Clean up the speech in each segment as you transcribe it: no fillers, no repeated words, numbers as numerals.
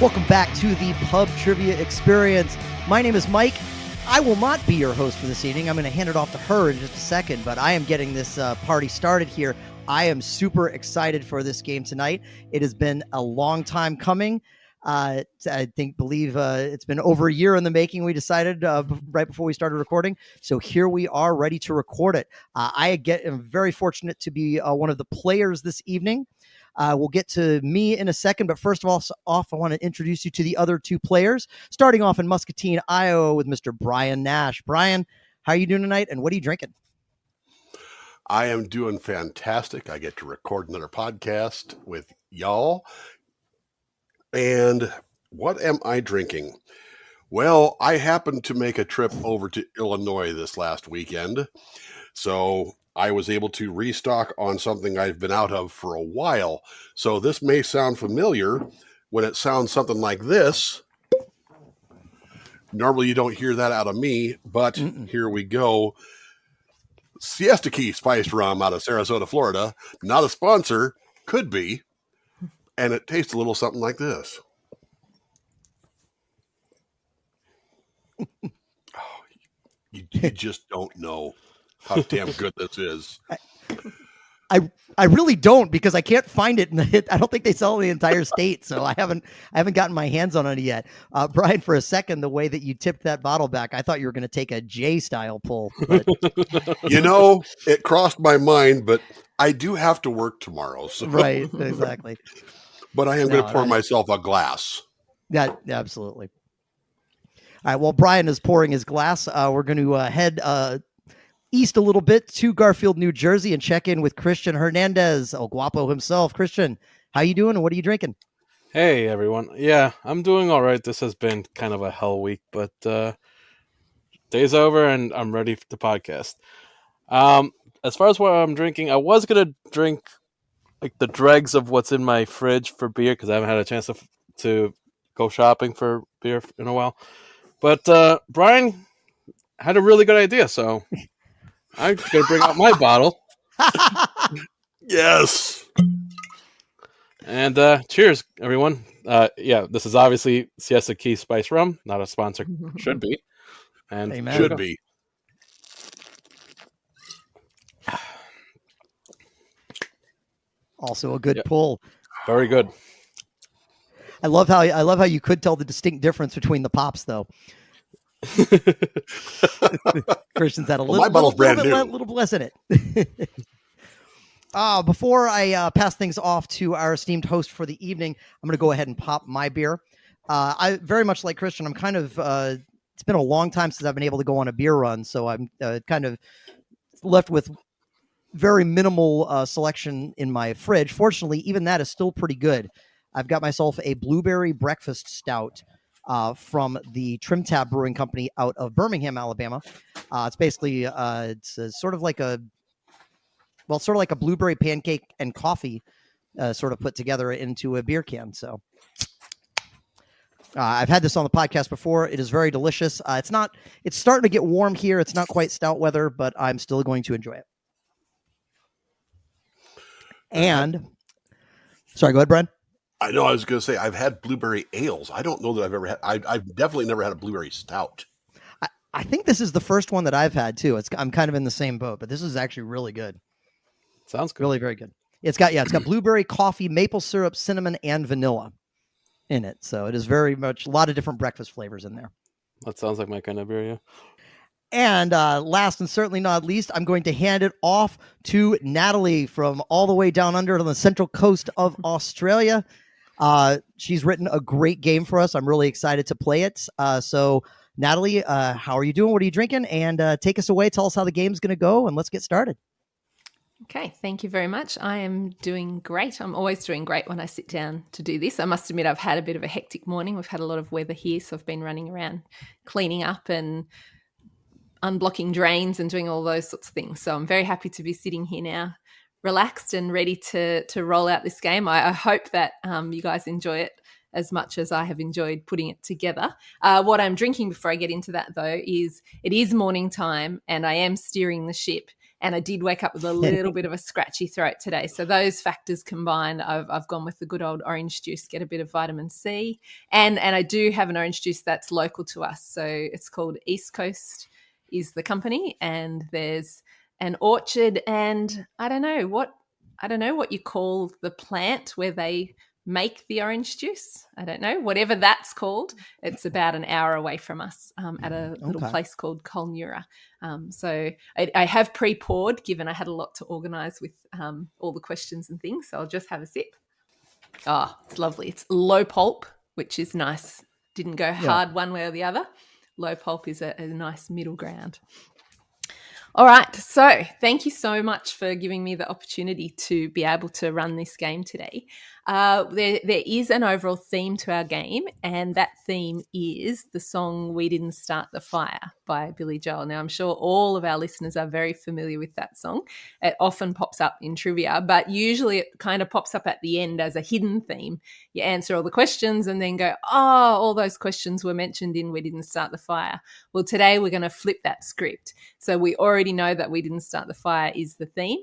Welcome back to the Pub Trivia Experience. My name is Mike. I will not be your host for this evening. I'm going to hand it off to her in just a second, but I am getting this party started here. I am super excited for this game tonight. It has been a long time coming. It's been over a year in the making. We decided right before we started recording. So here we are ready to record it. I'm very fortunate to be one of the players this evening. We'll get to me in a second, but first of all, I want to introduce you to the other two players, starting off in Muscatine, Iowa with Mr. Brian Nash. Brian, how are you doing tonight, and what are you drinking? I am doing fantastic. I get to record another podcast with y'all. And what am I drinking? Well, I happened to make a trip over to Illinois this last weekend, so I was able to restock on something I've been out of for a while. So this may sound familiar when it sounds something like this. Normally you don't hear that out of me, but Here we go. Siesta Key spiced rum out of Sarasota, Florida. Not a sponsor, could be. And it tastes a little something like this. You just don't know how damn good this is. I really don't, because I can't find it. I don't think they sell in the entire state, so I haven't gotten my hands on it yet. Brian, for a second, the way that you tipped that bottle back, I thought you were going to take a J-style pull. But... it crossed my mind, but I do have to work tomorrow. So. Right, exactly. But I am going to pour myself a glass. Yeah, absolutely. All right, while Brian is pouring his glass, we're going to head east a little bit to Garfield, New Jersey, and check in with Christian Hernandez, El Guapo himself. Christian, how you doing, and what are you drinking? Hey, everyone. Yeah, I'm doing all right. This has been kind of a hell week, but day's over, and I'm ready for the podcast. As far as what I'm drinking, I was going to drink like the dregs of what's in my fridge for beer, because I haven't had a chance to go shopping for beer in a while. But Brian had a really good idea, so I'm going to bring out my bottle. Yes. And cheers, everyone. This is obviously Siesta Key Spice Rum, not a sponsor. Should be. And Amen. Should be. Also a good pull. Very good. I love how you could tell the distinct difference between the pops, though. Christian's had a little bit less in it. Before I pass things off to our esteemed host for the evening, I'm going to go ahead and pop my beer. I very much like Christian. I'm kind of it's been a long time since I've been able to go on a beer run, so I'm kind of left with very minimal selection in my fridge. Fortunately, even that is still pretty good. I've got myself a blueberry breakfast stout from the Trim Tab Brewing Company out of Birmingham, Alabama. It's basically sort of like a blueberry pancake and coffee sort of put together into a beer can. So I've had this on the podcast before. It is very delicious. It's starting to get warm here. It's not quite stout weather, but I'm still going to enjoy it. And sorry, go ahead, Brian. I know. I was going to say I've had blueberry ales. I don't know that I've ever had. I've definitely never had a blueberry stout. I think this is the first one that I've had too. I'm kind of in the same boat, but this is actually really good. Sounds good. Really very good. It's got blueberry, coffee, maple syrup, cinnamon, and vanilla in it. So it is very much a lot of different breakfast flavors in there. That sounds like my kind of beer, yeah. And last and certainly not least, I'm going to hand it off to Natalie from all the way down under on the central coast of Australia. She's written a great game for us. I'm really excited to play it. So, Natalie, how are you doing? What are you drinking? And take us away. Tell us how the game's going to go, and let's get started. Okay, thank you very much. I am doing great. I'm always doing great when I sit down to do this. I must admit I've had a bit of a hectic morning. We've had a lot of weather here, so I've been running around cleaning up and unblocking drains and doing all those sorts of things. So I'm very happy to be sitting here now, relaxed and ready to roll out this game. I hope that you guys enjoy it as much as I have enjoyed putting it together. What I'm drinking before I get into that, though, is it is morning time and I am steering the ship. And I did wake up with a little bit of a scratchy throat today. So those factors combined, I've gone with the good old orange juice, get a bit of vitamin C. And I do have an orange juice that's local to us. So it's called East Coast is the company. And there's an orchard, and I don't know what you call the plant where they make the orange juice. I don't know, whatever that's called. It's about an hour away from us at a little place called Colnura. So I have pre-poured, given I had a lot to organise with all the questions and things. So I'll just have a sip. Oh, it's lovely. It's low pulp, which is nice. Didn't go hard one way or the other. Low pulp is a nice middle ground. All right, so thank you so much for giving me the opportunity to be able to run this game today. There is an overall theme to our game, and that theme is the song "We Didn't Start the Fire" by Billy Joel. Now, I'm sure all of our listeners are very familiar with that song. It often pops up in trivia, but usually it kind of pops up at the end as a hidden theme. You answer all the questions and then go, oh, all those questions were mentioned in "We Didn't Start the Fire." Well, today we're going to flip that script. So we already know that "We Didn't Start the Fire" is the theme.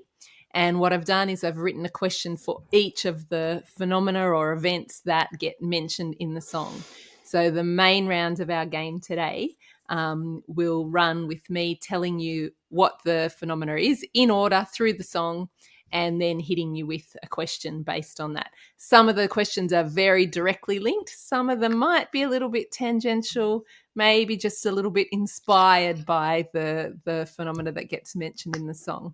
And what I've done is I've written a question for each of the phenomena or events that get mentioned in the song. So the main round of our game today will run with me telling you what the phenomena is in order through the song, and then hitting you with a question based on that. Some of the questions are very directly linked. Some of them might be a little bit tangential, maybe just a little bit inspired by the phenomena that gets mentioned in the song.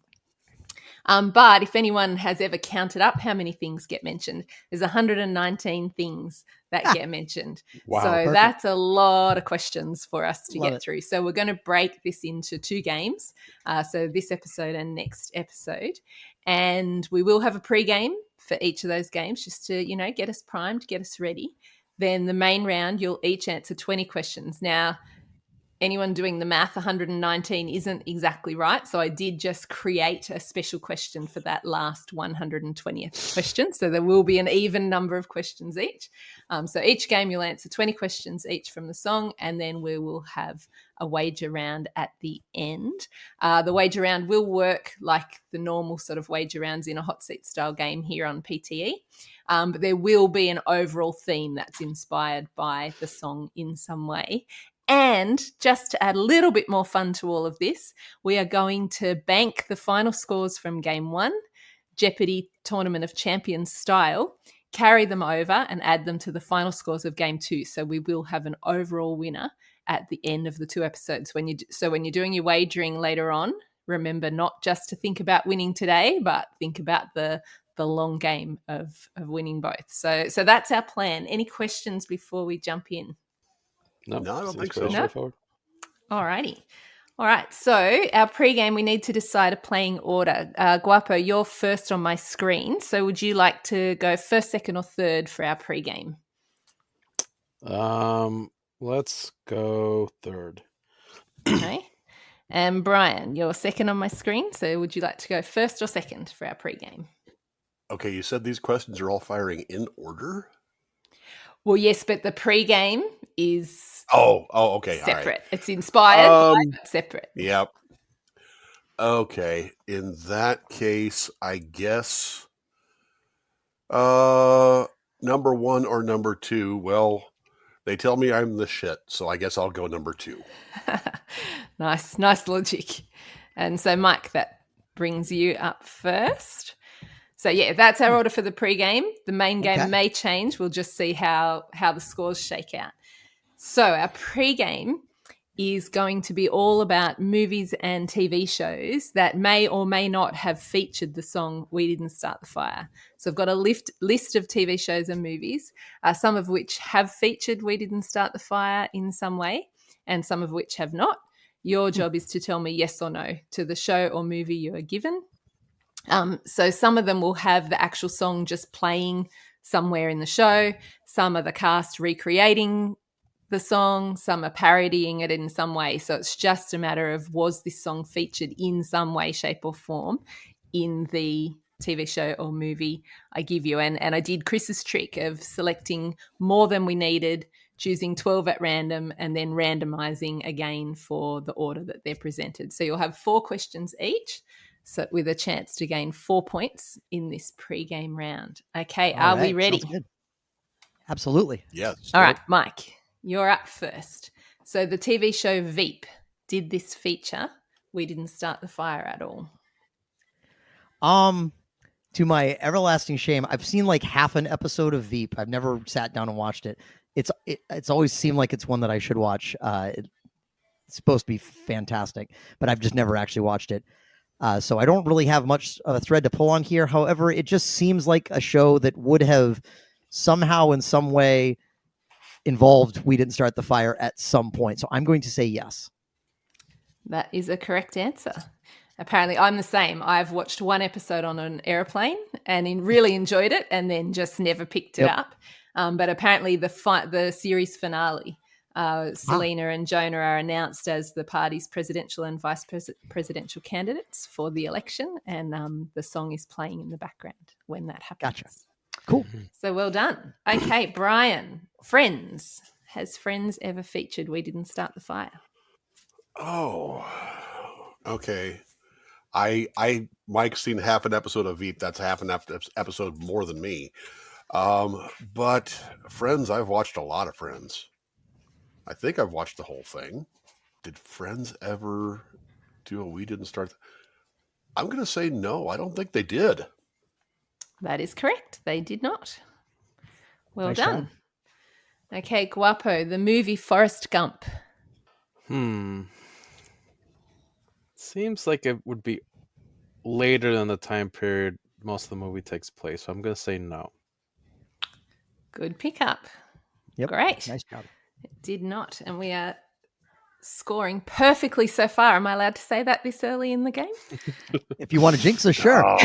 But if anyone has ever counted up how many things get mentioned, there's 119 things that get mentioned. Wow, so perfect. That's a lot of questions for us to Love get it. through. So we're going to break this into 2 games. So this episode and next episode. And we will have a pre-game for each of those games just to, get us primed, get us ready. Then the main round, you'll each answer 20 questions. Now, anyone doing the math, 119 isn't exactly right. So I did just create a special question for that last 120th question. So there will be an even number of questions each. So each game you'll answer 20 questions each from the song, and then we will have a wager round at the end. The wager round will work like the normal sort of wager rounds in a hot seat style game here on PTE. But there will be an overall theme that's inspired by the song in some way. And just to add a little bit more fun to all of this, we are going to bank the final scores from Game 1, Jeopardy Tournament of Champions style, carry them over and add them to the final scores of Game 2. So we will have an overall winner at the end of the 2 episodes. When you're doing your wagering later on, remember not just to think about winning today, but think about the long game of winning both. So that's our plan. Any questions before we jump in? No, I don't think so. Pretty straightforward. All righty. All right. So our pre-game, we need to decide a playing order. Guapo, you're first on my screen. So would you like to go first, second, or third for our pre-game? Let's go third. Okay. And Brian, you're second on my screen. So would you like to go first or second for our pre-game? Okay, you said these questions are all firing in order? Well, yes, but the pre-game is okay. separate. All right. It's inspired, but separate. Yep. Okay. In that case, I guess number 1 or number 2. Well, they tell me I'm the shit, so I guess I'll go number 2. Nice logic. And so, Mike, that brings you up first. So, yeah, that's our order for the pre-game. The main game may change. We'll just see how the scores shake out. So our pre-game is going to be all about movies and TV shows that may or may not have featured the song "We Didn't Start the Fire." So I've got a list of TV shows and movies, some of which have featured "We Didn't Start the Fire" in some way, and some of which have not. Your job is to tell me yes or no to the show or movie you are given. So some of them will have the actual song just playing somewhere in the show. Some are the cast recreating the song. Some are parodying it in some way. So it's just a matter of, was this song featured in some way, shape or form in the TV show or movie I give you? And I did Chris's trick of selecting more than we needed, choosing 12 at random, and then randomizing again for the order that they're presented. So you'll have 4 questions each. so with a chance to gain 4 points in this pre-game round. Okay, All are we right, ready? sounds good. Absolutely. Yes. All right, Mike, you're up first. So the TV show Veep, did this feature We Didn't Start the Fire at all? To my everlasting shame, I've seen like half an episode of Veep. I've never sat down and watched it. It's always seemed like it's one that I should watch. It's supposed to be fantastic, but I've just never actually watched it. So I don't really have much of a thread to pull on here. However, it just seems like a show that would have somehow in some way involved We Didn't Start the Fire at some point. So I'm going to say yes. That is a correct answer. Apparently, I'm the same. I've watched one episode on an airplane and really enjoyed it, and then just never picked it up. But apparently, the series finale, Selena and Jonah are announced as the party's presidential and vice presidential candidates for the election, and the song is playing in the background when that happens. Gotcha. Cool. So well done. Okay, Brian, Friends. Has Friends ever featured We Didn't Start the Fire? Oh, okay. Mike's seen half an episode of Veep. That's half an episode more than me. But Friends, I've watched a lot of Friends. I think I've watched the whole thing. Did Friends ever do a We Didn't Start? I'm going to say no. I don't think they did. That is correct. They did not. Well Nice done. Okay, Guapo, the movie Forrest Gump. Seems like it would be later than the time period most of the movie takes place. So I'm going to say no. Good pickup. Yep. Great. Nice job. It did not. And we are scoring perfectly so far. Am I allowed to say that this early in the game? If you want to jinx us, sure.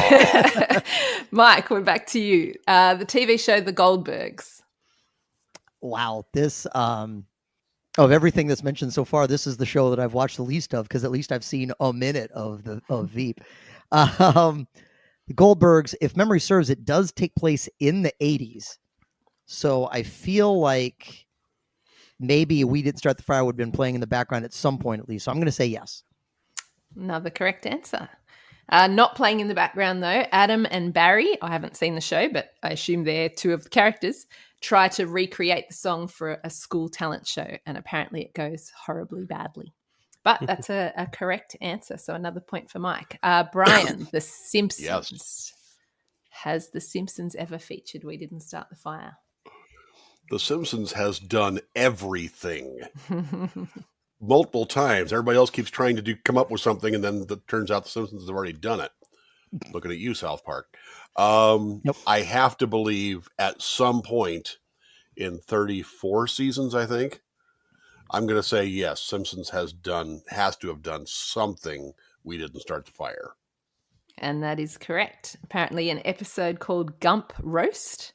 Mike, we're back to you. The TV show The Goldbergs. Wow. This of everything that's mentioned so far, this is the show that I've watched the least of, because at least I've seen a minute of Veep. The Goldbergs, if memory serves, it does take place in the 80s. So I feel like maybe We Didn't Start the Fire would have been playing in the background at some point at least. So I'm going to say yes. Another correct answer. Not playing in the background, though, Adam and Barry, I haven't seen the show, but I assume they're two of the characters, try to recreate the song for a school talent show, and apparently it goes horribly badly. But that's a correct answer, so another point for Mike. Brian, The Simpsons. Yes. Has The Simpsons ever featured We Didn't Start the Fire? The Simpsons has done everything. Multiple times. Everybody else keeps trying to come up with something, and then it turns out the Simpsons have already done it. Looking at you, South Park. Yep. I have to believe at some point in 34 seasons, I think, I'm going to say yes. Simpsons has to have done something We Didn't Start the Fire. And that is correct. Apparently an episode called Gump Roast,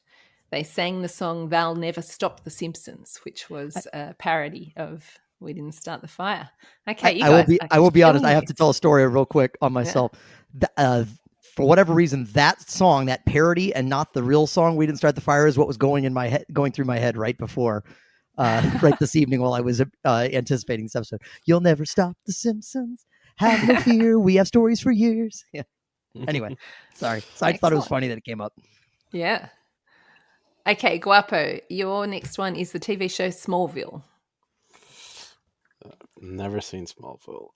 they sang the song They'll Never Stop the Simpsons, which was a parody of We Didn't Start the Fire. Okay, I will be honest. I have to tell a story real quick on myself. Yeah. For whatever reason, that song, that parody, and not the real song "We Didn't Start the Fire" is what was going through my head right before, right this evening while I was anticipating this episode. You'll never stop the Simpsons. Have no fear. We have stories for years. Yeah. Anyway, sorry. So I thought it was funny that it came up. Yeah. Okay, Guapo, your next one is the TV show Smallville. Never seen Smallville.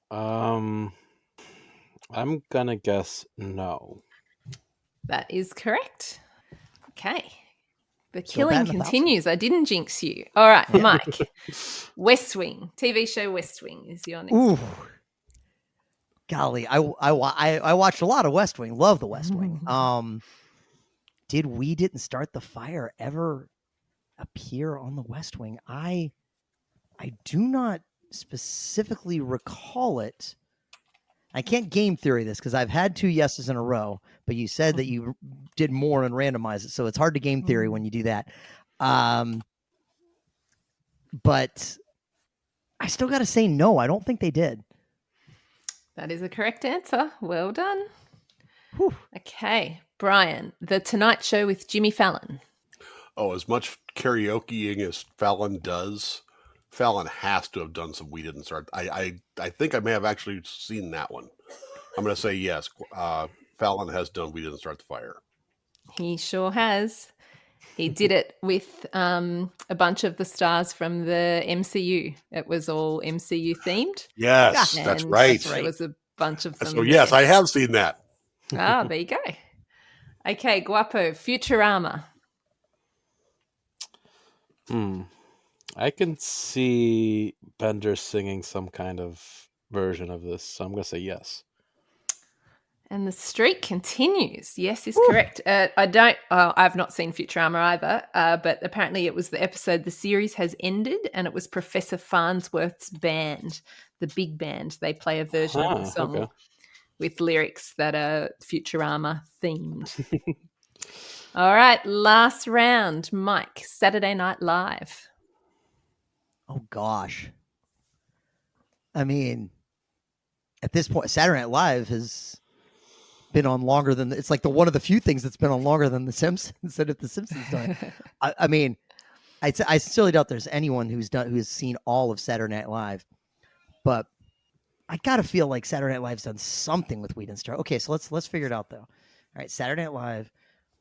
I'm gonna guess no. That is correct. Okay. The So killing bad in a continues. I didn't jinx you. All right, Mike. West Wing. TV show West Wing is your next Ooh. one. Golly, I watched a lot of West Wing. Love the West Wing. Did We Didn't Start the Fire ever appear on the West Wing? I do not specifically recall it. I can't game theory this because I've had 2 yeses in a row, but you said that you did more and randomize it, so it's hard to game theory when you do that. But I still got to say no. I don't think they did. That is a correct answer. Well done. Whew. Okay, Brian, The Tonight Show with Jimmy Fallon. Oh, as much karaokeing as Fallon does, Fallon has to have done some We Didn't Start. I think I may have actually seen that one. I'm going to say yes. Fallon has done We Didn't Start the Fire. He sure has. He did it with a bunch of the stars from the MCU. It was all MCU themed. Yes, And that's right. There was a bunch of them. So yes, I have seen that. Ah, there you go. Okay, Guapo, Futurama. I can see Bender singing some kind of version of this, so I'm going to say yes. And the streak continues. Yes is correct. I've not seen Futurama either, but apparently it was the episode The Series Has Ended, and it was Professor Farnsworth's band, the big band. They play a version of the song with lyrics that are Futurama themed. All right, last round. Mike, Saturday Night Live. Oh, gosh. I mean, at this point, Saturday Night Live has been on longer than it's like one of the few things that's been on longer than The Simpsons. And if The Simpsons done it, I mean, I sincerely doubt there's anyone who has seen all of Saturday Night Live, but I gotta feel like Saturday Night Live's done something with We Didn't Start. Okay, so let's figure it out though. All right, Saturday Night Live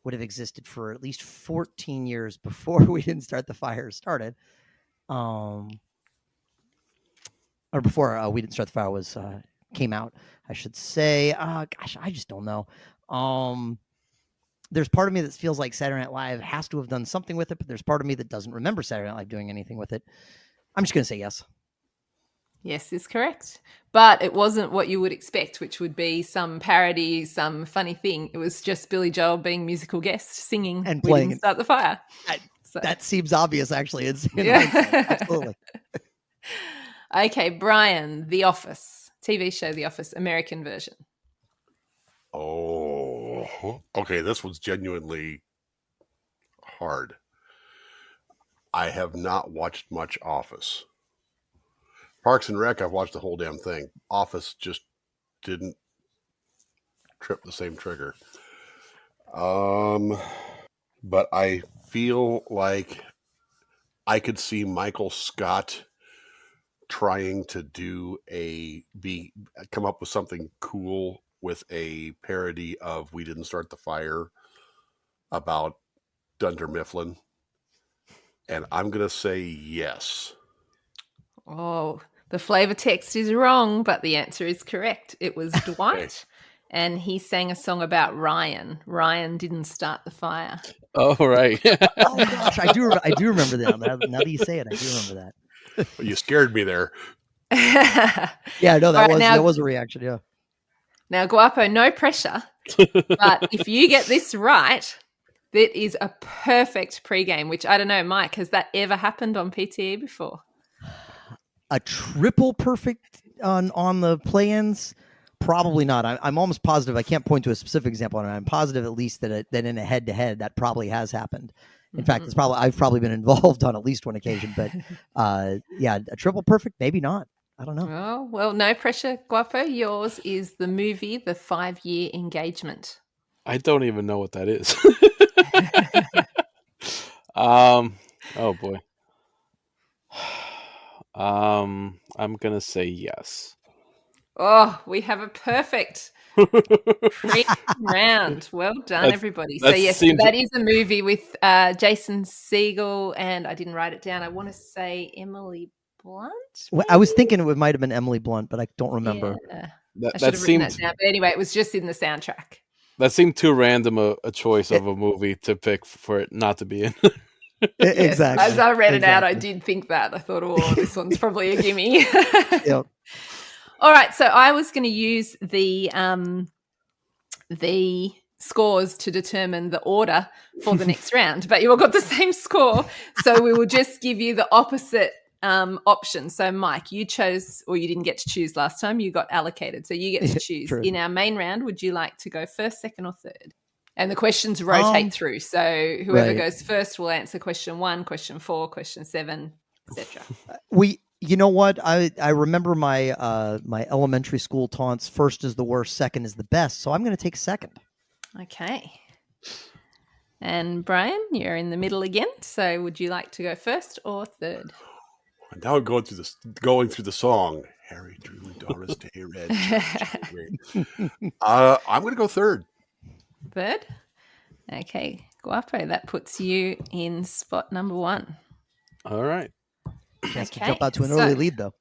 would have existed for at least 14 years before We Didn't Start the Fire started, or before We Didn't Start the Fire was came out, I should say. Gosh, I just don't know. There's part of me that feels like Saturday Night Live has to have done something with it, but there's part of me that doesn't remember Saturday Night Live doing anything with it. I'm just going to say yes. Yes is correct. But it wasn't what you would expect, which would be some parody, some funny thing. It was just Billy Joel being musical guest, singing and We playing Didn't Start the Fire. That seems obvious, actually. Absolutely. Okay, Brian, The Office. TV show The Office, American version. Oh, okay. This was genuinely hard. I have not watched much Office. Parks and Rec, I've watched the whole damn thing. Office just didn't trip the same trigger. But I feel like I could see Michael Scott trying to come up with something cool with a parody of We Didn't Start the Fire about Dunder Mifflin. And I'm going to say yes. Oh, the flavor text is wrong, but the answer is correct. It was Dwight, and he sang a song about Ryan. Ryan didn't start the fire. Oh, right. Oh, gosh, I do remember that. Now that you say it, I do remember that. Well, you scared me there. Yeah, no, that was a reaction, yeah. Now, Guapo, no pressure, but if you get this right, that is a perfect pregame, which I don't know, Mike, has that ever happened on PTE before? A triple perfect on the play-ins? Probably not. I'm almost positive. I can't point to a specific example. I'm positive at least that in a head-to-head that probably has happened. In fact, I've probably been involved on at least one occasion. But yeah, a triple perfect, maybe not. I don't know. Oh, well, no pressure, Guapo. Yours is the movie The 5-Year Engagement. I don't even know what that is. Oh boy. I'm gonna say yes. Oh, we have a perfect round. Well done, everybody. So yes, that is a movie with Jason Segel, and I didn't write it down. I want to say Emily Blunt. Well, I was thinking it might have been Emily Blunt, but I don't remember. Yeah. I should have written that down. But anyway, it was just in the soundtrack. That seemed too random a choice of a movie to pick for it not to be in. Exactly. As I read it out, I did think that. I thought, oh, this one's probably a gimme. Yep. All right, so I was going to use the scores to determine the order for the next round, but you all got the same score, so we will just give you the opposite option. So, Mike, you chose, or you didn't get to choose last time. You got allocated, so you get to choose. True. In our main round, would you like to go first, second, or third? And the questions rotate through, so whoever goes first will answer question 1, question 4, question 7, etc. You know what? I remember my my elementary school taunts. First is the worst, second is the best. So I'm going to take second. Okay. And Brian, you're in the middle again. So would you like to go first or third? Now going through the song. Harry Truman, Doris Day, Red. I'm going to go third. Third? Okay, Guapo, that puts you in spot number 1. All right. Chance to Okay, jump out to an so- early lead, though.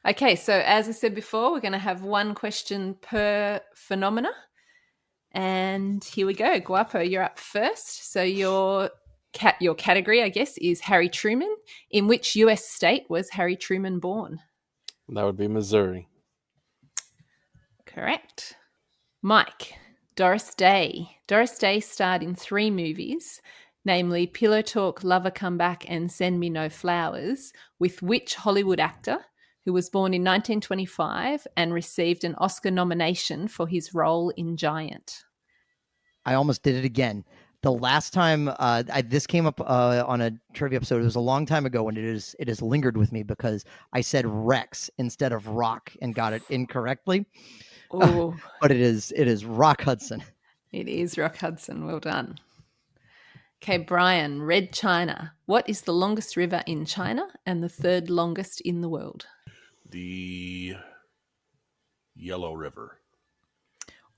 Okay, so as I said before, we're going to have one question per phenomena. And here we go. Guapo, you're up first. So your category, I guess, is Harry Truman. In which US state was Harry Truman born? That would be Missouri. Correct. Mike, Doris Day. Doris Day starred in 3 movies, namely Pillow Talk, Lover Come Back, and Send Me No Flowers, with which Hollywood actor who was born in 1925 and received an Oscar nomination for his role in Giant? I almost did it again. The last time this came up on a trivia episode, it was a long time ago, and it has lingered with me because I said Rex instead of Rock and got it incorrectly. Oh, But it is Rock Hudson. it is Rock Hudson. Well done. Okay, Brian, Red China. What is the longest river in China and the 3rd longest in the world? The Yellow River.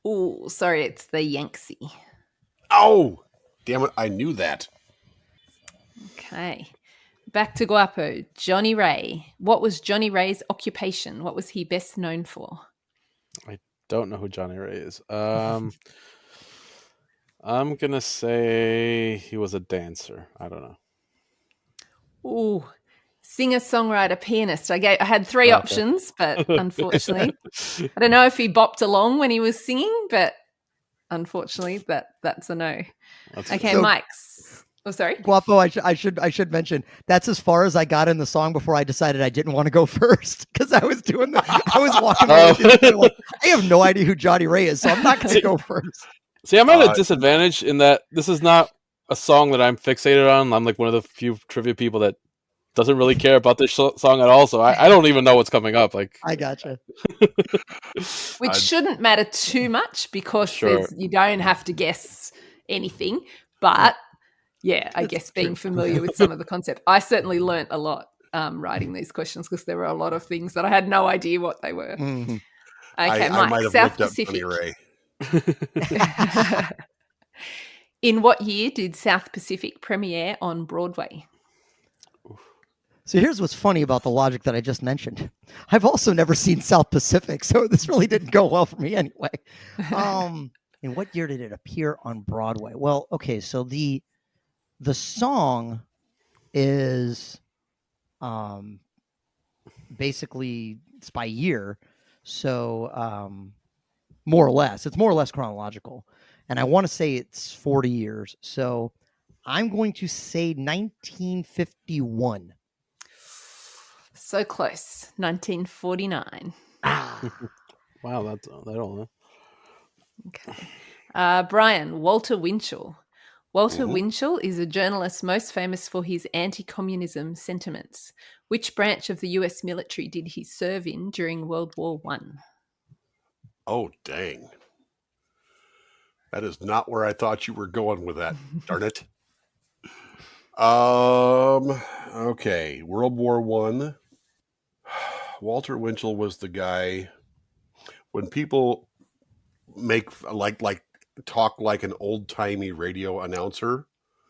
Oh, sorry, it's the Yangtze. Oh, damn it. I knew that. Okay. Back to Guapo. Johnny Ray. What was Johnny Ray's occupation? What was he best known for? I don't know who Johnny Ray is. I'm going to say he was a dancer. I don't know. Ooh, singer, songwriter, pianist. I had 3 Okay. options, but unfortunately, I don't know if he bopped along when he was singing, but unfortunately, that's a no. That's Okay, So- Mike's. Oh, sorry. Guapo, I should mention that's as far as I got in the song before I decided I didn't want to go first because I was walking away with it, like, I have no idea who Johnny Ray is, so I'm not going to go first. See, I'm at a Uh, disadvantage in that this is not a song that I'm fixated on. I'm like one of the few trivia people that doesn't really care about this song at all, so I don't even know what's coming up. Like, I gotcha. Which shouldn't matter too much because Sure. you don't have to guess anything. But yeah, I That's guess being true. familiar with some of the concept. I certainly learnt a lot writing these questions because there were a lot of things that I had no idea what they were. Mhm. Okay, I Mike, might have South looked up Pacific. Johnny Ray. In what year did South Pacific premiere on Broadway? So here's what's funny about the logic that I just mentioned. I've also never seen South Pacific, so this really didn't go well for me anyway. In what year did it appear on Broadway? Well, okay, so the song is basically it's by year, so more or less. It's more or less chronological. And I want to say it's 40 years. So I'm going to say 1951. So close. 1949. wow, that's that old. Okay. Brian, Walter Winchell. Walter Mhm. Winchell is a journalist most famous for his anti-communism sentiments. Which branch of the US military did he serve in during World War One? Oh, dang. That is not where I thought you were going with that. Darn it. Okay. World War One. Walter Winchell was the guy. When people make like talk like an old timey radio announcer,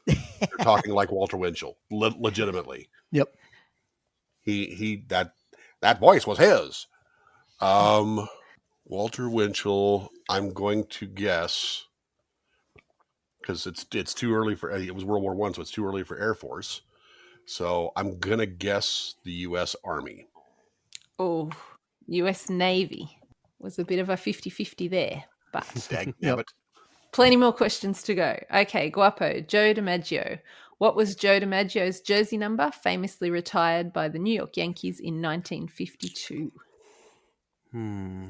they're talking like Walter Winchell, legitimately. Yep. He that voice was his. Walter Winchell. I'm going to guess because it's too early for it was World War One, so it's too early for Air Force. So I'm gonna guess the U.S. Army. Oh, US Navy. Was a bit of a 50-50 there, but Dag Yep. nabbit. plenty more questions to go. Okay, Guapo, Joe DiMaggio. What was Joe DiMaggio's jersey number, famously retired by the New York Yankees in 1952? I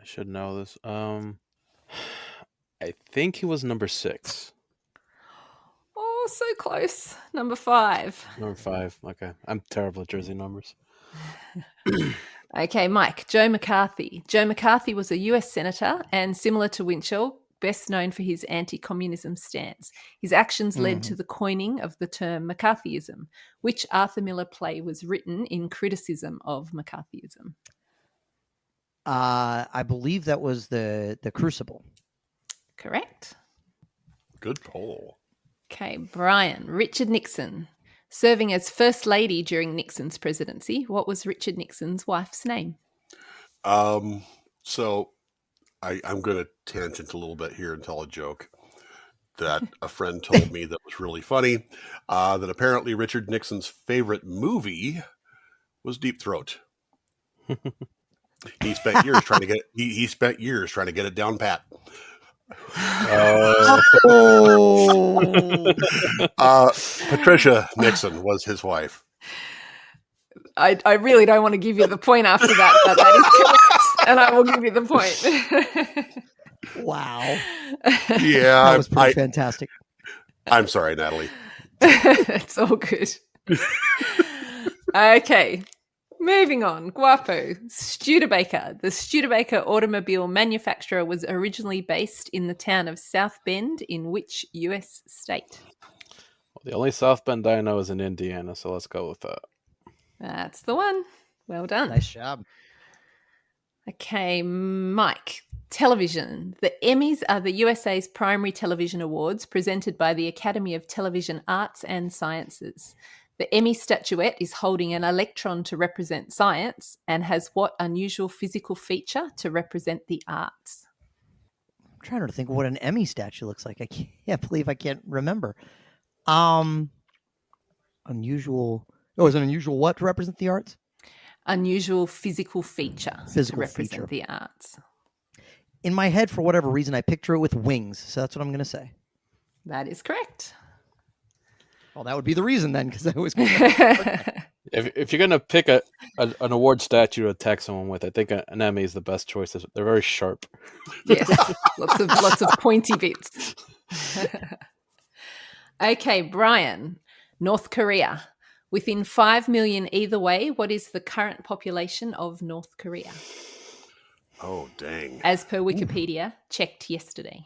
should know this. I think he was number 6. Oh, so close. Number 5. Number 5. Okay, I'm terrible at jersey numbers. Okay, Mike, Joe McCarthy. Joe McCarthy was a US senator and, similar to Winchell, best known for his anti-communism stance. His actions led to the coining of the term McCarthyism. Which Arthur Miller play was written in criticism of McCarthyism? I believe that was the Crucible. Correct. Good poll. Okay, Brian. Richard Nixon. Serving as First Lady during Nixon's presidency, what was Richard Nixon's wife's name? So I'm going to tangent a little bit here and tell a joke that a friend told me that was really funny. That apparently Richard Nixon's favorite movie was Deep Throat. He spent years trying to get he spent years trying to get it down pat. Patricia Nixon was his wife. I really don't want to give you the point after that, but that is correct, and I will give you the point. Wow. Yeah, That was pretty fantastic. I'm sorry, Natalie. It's all good. Okay, moving on. Guapo. Studebaker. The Studebaker automobile manufacturer was originally based in the town of South Bend in which U.S. state? Well, the only South Bend I know is in Indiana, so let's go with that. That's the one. Well done. Nice job. Okay, Mike. Television. The Emmys are the USA's primary television awards presented by the Academy of Television Arts and Sciences. The Emmy statuette is holding an electron to represent science and has what unusual physical feature to represent the arts? I'm trying to think of what an Emmy statue looks like. I can't believe I can't remember. Unusual. Oh, is it unusual what to represent the arts? Unusual physical feature Physical to represent feature. the arts. In my head, for whatever reason, I picture it with wings. So that's what I'm going to say. That is correct. Well, that would be the reason then, because I was. If you're gonna pick an award statue to attack someone with, I think an Emmy is the best choice. They're very sharp. Yes, lots of pointy bits. Okay, Brian. North Korea. Within 5 million either way, what is the current population of North Korea? Oh, dang. As per Wikipedia, checked yesterday.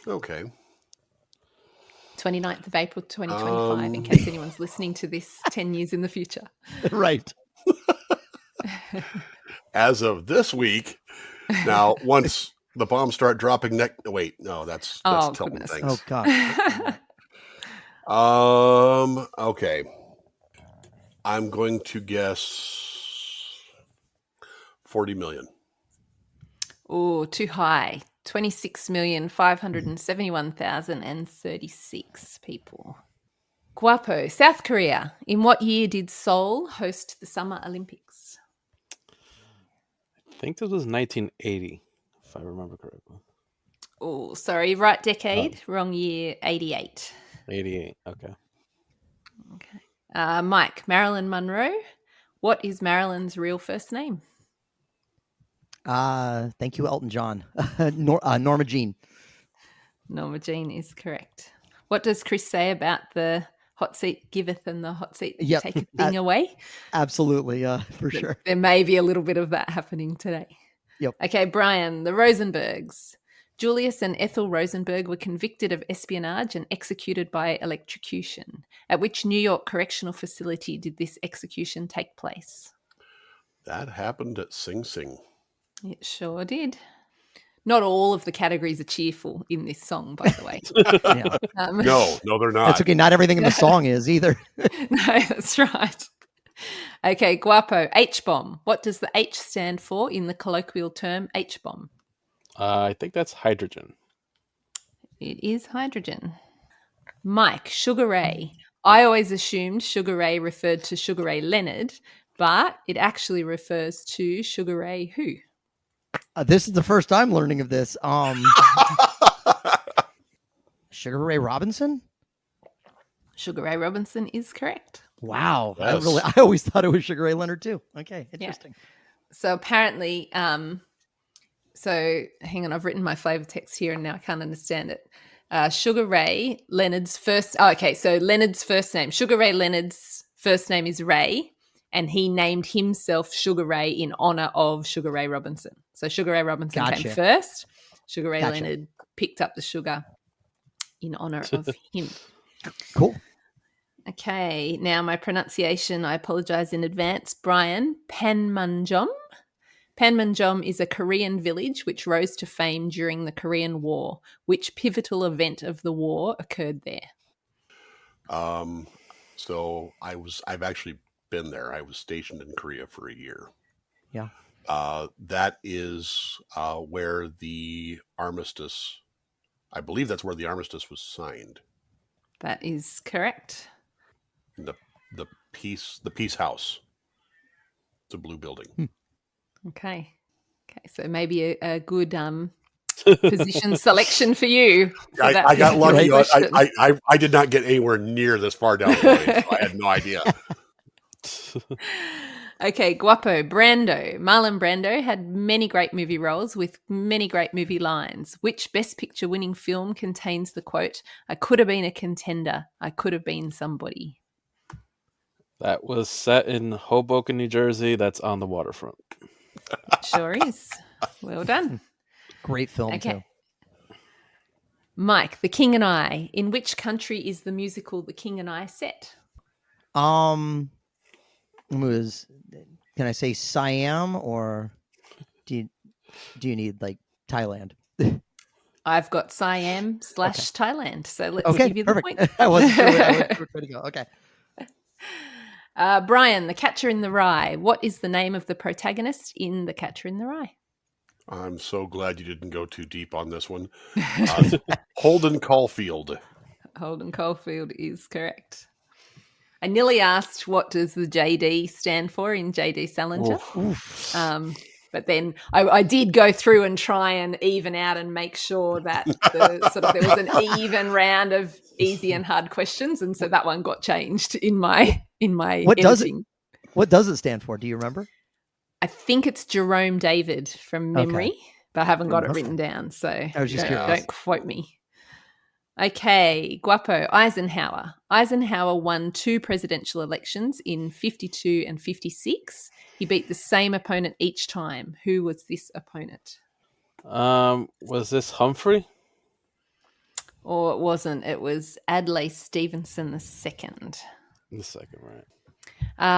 Okay. 29th of April 2025, in case anyone's listening to this 10 years in the future. Right. As of this week, now once the bombs start dropping wait, no, that's telling goodness. things. Oh, God. Okay. I'm going to guess 40 million. Oh, too high. 26,571,036 people. Guapo, South Korea. In what year did Seoul host the Summer Olympics? I think this was 1980, if I remember correctly. Oh, sorry, right decade, wrong year, 88. 88, okay. Okay. Mike, Marilyn Monroe. What is Marilyn's real first name? Thank you, Elton John. Norma Jean. Norma Jean is correct. What does Chris say about the hot seat giveth and the hot seat taketh thing away? Absolutely, for sure. There may be a little bit of that happening today. Yep. Okay, Brian, the Rosenbergs. Julius and Ethel Rosenberg were convicted of espionage and executed by electrocution. At which New York correctional facility did this execution take place? That happened at Sing Sing. It sure did. Not all of the categories are cheerful in this song, by the way. Yeah. No, they're not. That's okay. Not everything in the song is either. No, that's right. Okay, Guapo, H-bomb. What does the H stand for in the colloquial term H-bomb? I think that's hydrogen. It is hydrogen. Mike, Sugar Ray. I always assumed Sugar Ray referred to Sugar Ray Leonard, but it actually refers to Sugar Ray who? This is the first time learning of this. Sugar Ray Robinson? Sugar Ray Robinson is correct. Wow. Yes. I always thought it was Sugar Ray Leonard too. Okay, interesting. So apparently, so hang on, I've written my flavor text here and now I can't understand it. Sugar Ray Leonard's first, so Leonard's first name. Sugar Ray Leonard's first name is Ray, and he named himself Sugar Ray in honor of Sugar Ray Robinson. So Sugar Ray Robinson came first. Sugar Ray Leonard picked up the sugar in honor of him. Cool. Okay, now my pronunciation, I apologize in advance. Brian, Panmunjom. Panmunjom is a Korean village which rose to fame during the Korean War. Which pivotal event of the war occurred there? So I've actually been there. I was stationed in Korea for a year. Yeah. That is where the armistice, I believe that's where the armistice was signed. That is correct. The peace house. It's a blue building. Okay, so maybe a good position selection for you. For I got lucky. question. I did not get anywhere near this far down the line, so I had no idea. Okay, Guapo, Brando. Marlon Brando had many great movie roles with many great movie lines. Which Best Picture winning film contains the quote, "I could have been a contender. I could have been somebody"? That was set in Hoboken, New Jersey. That's on the waterfront. Sure is. Well done. Great film, Okay. too. Mike, The King and I. In which country is the musical The King and I set? Can I say Siam, or do you need like Thailand? I've got Siam / Thailand. So let's Okay, give you the perfect. point. I wasn't sure where to go. Okay. Brian, The Catcher in the Rye. What is the name of the protagonist in The Catcher in the Rye? I'm so glad you didn't go too deep on this one. Holden Caulfield. Holden Caulfield is correct. I nearly asked what does the JD stand for in JD Salinger. Oof. But then I did go through and try and even out and make sure that there was an even round of easy and hard questions, and so that one got changed in my What editing. What does it stand for? Do you remember? I think it's Jerome David from memory, but I haven't got it written down, so I was just curious. don't quote me. Okay, Guapo, Eisenhower. Eisenhower won 2 presidential elections in 52 and 56. He beat the same opponent each time. Who was this opponent? Was this Humphrey? Or it wasn't. It was Adlai Stevenson II. The second, right.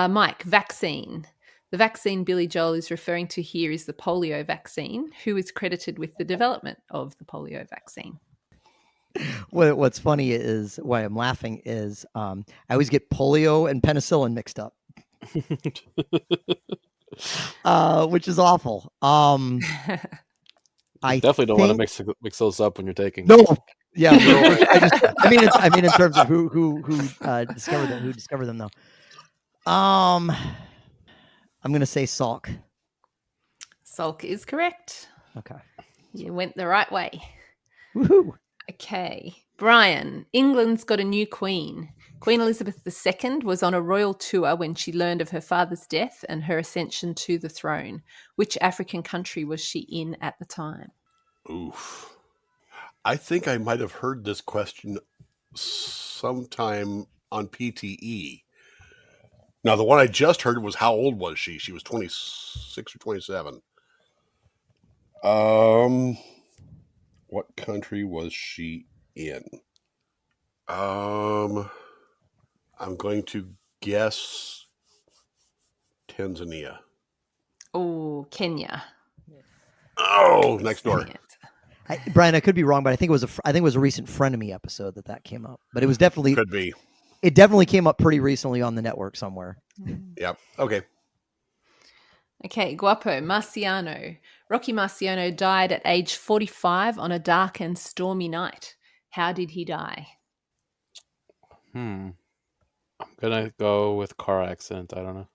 Mike, vaccine. The vaccine Billy Joel is referring to here is the polio vaccine. Who is credited with the development of the polio vaccine? What's funny is why I'm laughing is I always get polio and penicillin mixed up, which is awful. I definitely don't want to mix those up when you're taking. No, yeah. I mean, in terms of who discovered them, though. I'm gonna say Salk. Salk is correct. Okay, you went the right way. Woohoo! Okay, Brian, England's got a new queen. Queen Elizabeth II was on a royal tour when she learned of her father's death and her ascension to the throne. Which African country was she in at the time? Oof. I think I might have heard this question sometime on PTE. Now, the one I just heard was how old was she? She was 26 or 27. What country was she in? I'm going to guess Tanzania. Oh, Kenya. Oh, next door. Brian, I could be wrong, but I think it was a recent Frenemy episode that came up. But it was definitely could be. It definitely came up pretty recently on the network somewhere. Yep. Okay. Okay, Guapo, Marciano. Rocky Marciano died at age 45 on a dark and stormy night. How did he die? I'm going to go with car accident. I don't know.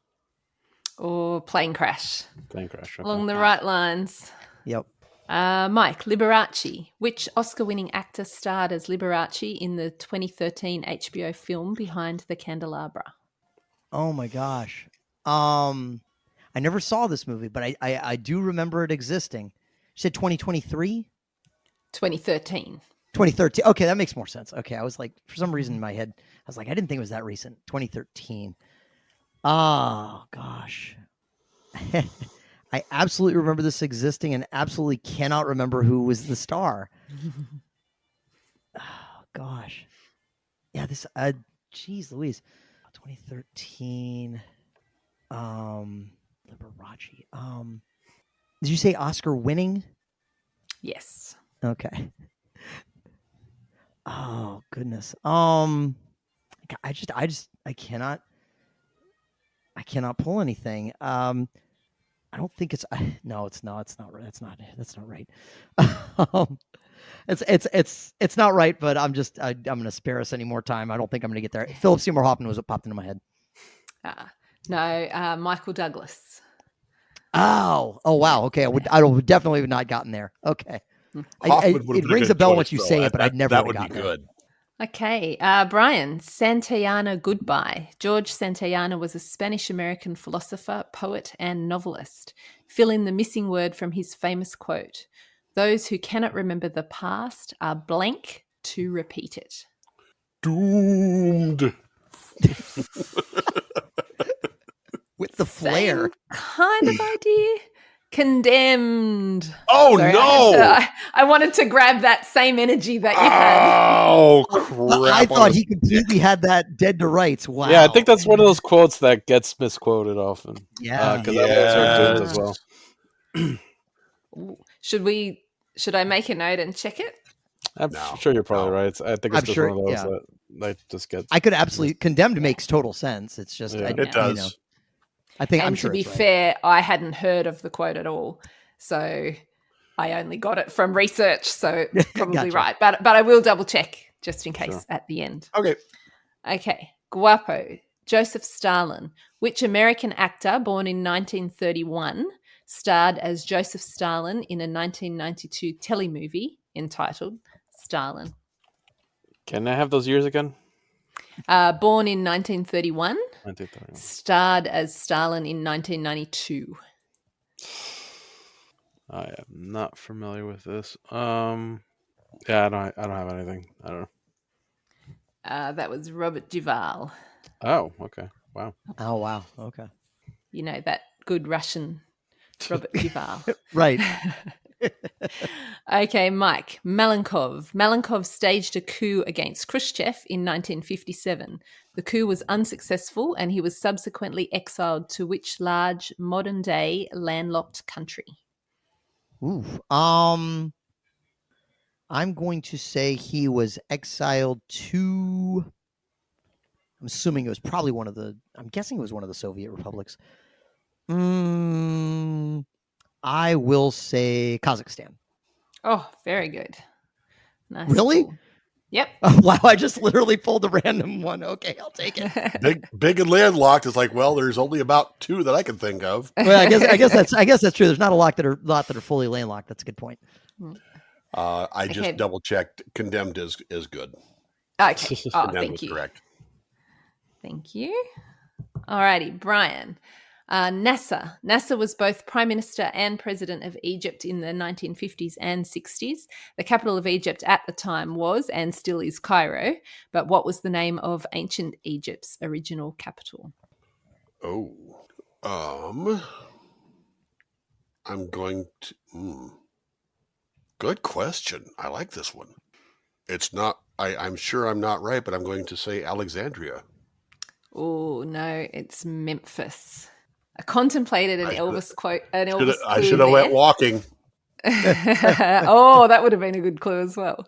Or plane crash. Plane crash. Okay. Along the right lines. Yep. Mike, Liberace. Which Oscar-winning actor starred as Liberace in the 2013 HBO film Behind the Candelabra? Oh my gosh. I never saw this movie, but I do remember it existing. You said 2023? 2013. 2013. Okay, that makes more sense. Okay, I was like, for some reason in my head, I was like, I didn't think it was that recent. 2013. Oh, gosh. I absolutely remember this existing and absolutely cannot remember who was the star. Oh gosh. Yeah, this geez Louise. 2013. Liberace. Did you say Oscar winning? Yes. Okay. Oh goodness. I cannot pull anything. I don't think it's no, it's not. It's not right. That's not right. It's not right. But I'm going to spare us any more time. I don't think I'm going to get there. Philip Seymour Hoffman was what popped into my head. No, Michael Douglas. Oh wow. Okay, I would definitely have not gotten there. Okay, it rings a bell once you say it, but I'd never. That would be gotten good. There. Okay, Brian, Santayana Goodbye. George Santayana was a Spanish-American philosopher, poet, and novelist. Fill in the missing word from his famous quote. Those who cannot remember the past are blank to repeat it. Doomed. With the flair. Same kind of idea. Condemned. Oh, Sorry, no. I wanted to grab that same energy that you had. Oh, crap. I thought he completely had that dead to rights. Wow. Yeah, I think that's one of those quotes that gets misquoted often. Yeah. Because I once heard Doomed as well. Should I make a note and check it? I'm sure you're probably right. I think it's just one of those that just gets. I could absolutely Condemned makes total sense. It's just it does. You know, I think. And I'm sure. To be fair, I hadn't heard of the quote at all, so I only got it from research. So probably right, but I will double check just in case at the end. Okay. Guapo. Joseph Stalin. Which American actor born in 1931 starred as Joseph Stalin in a 1992 telemovie entitled Stalin? Can I have those years again? Born in 1931, starred as Stalin in 1992. I am not familiar with this. Yeah, I don't have anything. I don't know. That was Robert Duvall. Oh, okay. Wow. Oh, wow. Okay. You know, that good Russian Robert Duvall. Right. Okay, Mike. Malenkov. Malenkov staged a coup against Khrushchev in 1957. The coup was unsuccessful and he was subsequently exiled to which large modern-day landlocked country? Ooh. I'm going to say he was exiled to. I'm assuming it was probably I'm guessing it was one of the Soviet republics. I will say Kazakhstan. Oh, very good. Nice. Really? Cool. Yep. Oh, wow, I just literally pulled a random one. Okay, I'll take it. Big and landlocked is like, well, there's only about two that I can think of. Well, I guess that's true. There's not a lot that are fully landlocked. That's a good point. I just double checked. Condemned is good. Okay. Oh, Condemned thank you. Correct. Thank you. Alrighty, Brian. NASA. NASA was both Prime Minister and President of Egypt in the 1950s and 60s. The capital of Egypt at the time was and still is Cairo. But what was the name of ancient Egypt's original capital? Oh, I'm going to. Good question. I like this one. It's not. I'm sure I'm not right, but I'm going to say Alexandria. Oh no, it's Memphis. I contemplated an Elvis quote. I should have went walking. Oh, that would have been a good clue as well.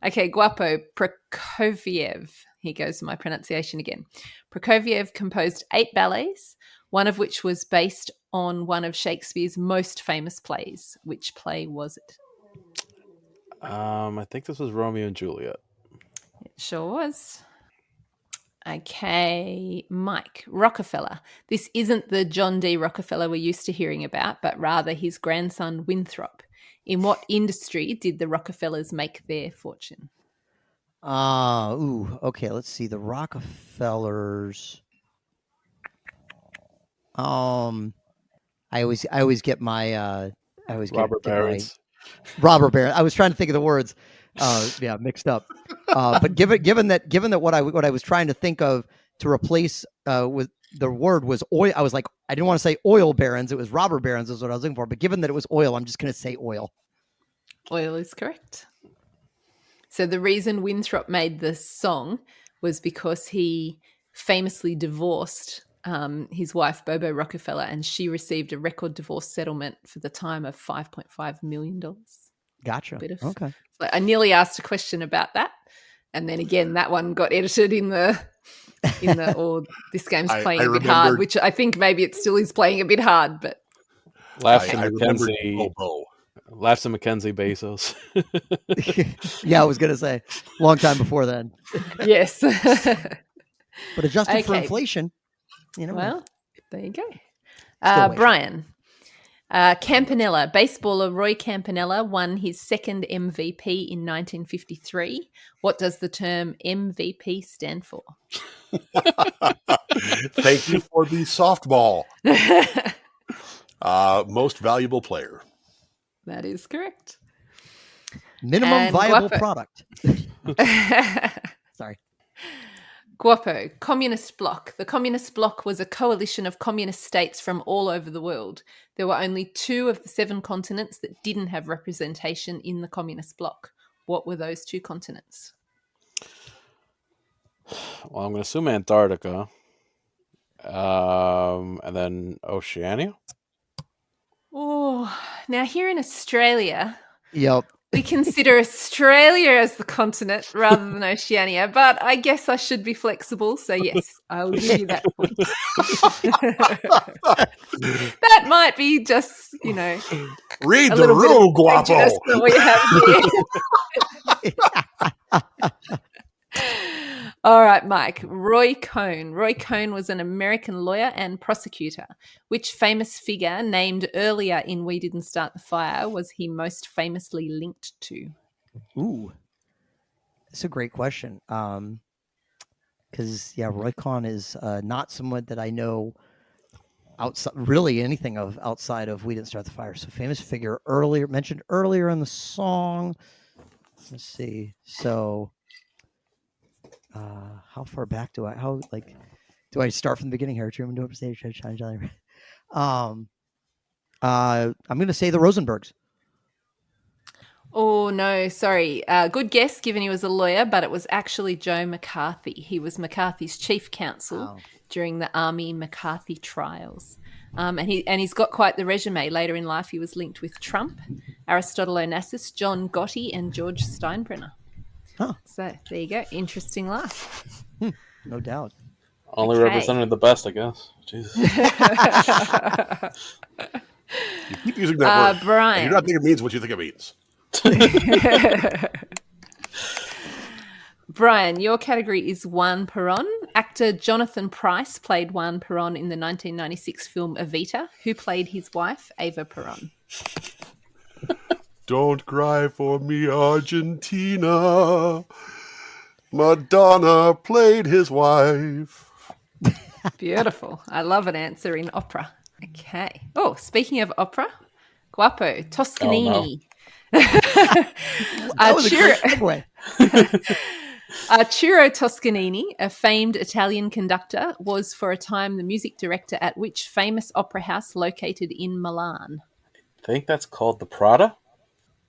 Okay, Guapo. Prokofiev. Here goes my pronunciation again. Prokofiev composed 8 ballets, one of which was based on one of Shakespeare's most famous plays. Which play was it? I think this was Romeo and Juliet. It sure was. Okay, Mike. Rockefeller. This isn't the John D. Rockefeller we're used to hearing about, but rather his grandson Winthrop. In what industry did the Rockefellers make their fortune? Okay, let's see. The Rockefellers. I always get my Robber Barons. Robber Baron. I was trying to think of the words. Mixed up. But given that what I was trying to think of to replace with the word was oil, I was like, I didn't want to say oil barons. It was robber barons is what I was looking for. But given that it was oil, I'm just going to say oil. Oil is correct. So the reason Winthrop made this song was because he famously divorced his wife, Bobo Rockefeller, and she received a record divorce settlement for the time of $5.5 million. Gotcha. Okay. So I nearly asked a question about that. And then again, that one got edited in the or this game's playing a bit hard, which I think maybe it still is playing a bit hard, but Laughs I and remembered Mackenzie. Bobo. Laughs and Mackenzie Bezos. Yeah, I was going to say long time before then. yes. But adjusted for Okay. inflation, you know. Well, there you go. Still way Brian, Campanella, baseballer Roy Campanella won his second MVP in 1953. What does the term MVP stand for? Thank you for the softball. Most valuable player. That is correct. Minimum And viable Guapo. product. Sorry. Guapo, Communist Bloc. The Communist Bloc was a coalition of communist states from all over the world. There were only 2 of the 7 continents that didn't have representation in the Communist Bloc. What were those 2 continents? Well, I'm going to assume Antarctica. And then Oceania. Oh, now here in Australia, Yep. we consider Australia as the continent rather than Oceania, but I guess I should be flexible. So yes, I will give you that point. That might be just, Read a the little bit room, of Guapo. prejudice that we have here. All right, Mike. Roy Cohn. Roy Cohn was an American lawyer and prosecutor. Which famous figure named earlier in We Didn't Start the Fire was he most famously linked to? Ooh, that's a great question. Because Roy Cohn is not someone that I know outside really anything of outside of We Didn't Start the Fire. So famous figure mentioned earlier in the song. Let's see. So. How far back do I start from the beginning here? I'm going to say the Rosenbergs. Oh, no, sorry. Good guess, given he was a lawyer, but it was actually Joe McCarthy. He was McCarthy's chief counsel during the Army McCarthy trials. And he's got quite the resume. Later in life, he was linked with Trump, Aristotle Onassis, John Gotti, and George Steinbrenner. Huh. So there you go. Interesting life. No doubt. Only represented the best, I guess. Jesus. You keep using that word. Brian. You do not think it means what you think it means. Brian, your category is Juan Perón. Actor Jonathan Pryce played Juan Perón in the 1996 film Evita. Who played his wife, Ava Perón? Don't cry for me, Argentina. Madonna played his wife. Beautiful. I love an answer in opera. Okay. Oh, speaking of opera, Guapo, Toscanini. That was a great segue. Arturo Toscanini, a famed Italian conductor, was for a time the music director at which famous opera house located in Milan? I think that's called the Prada.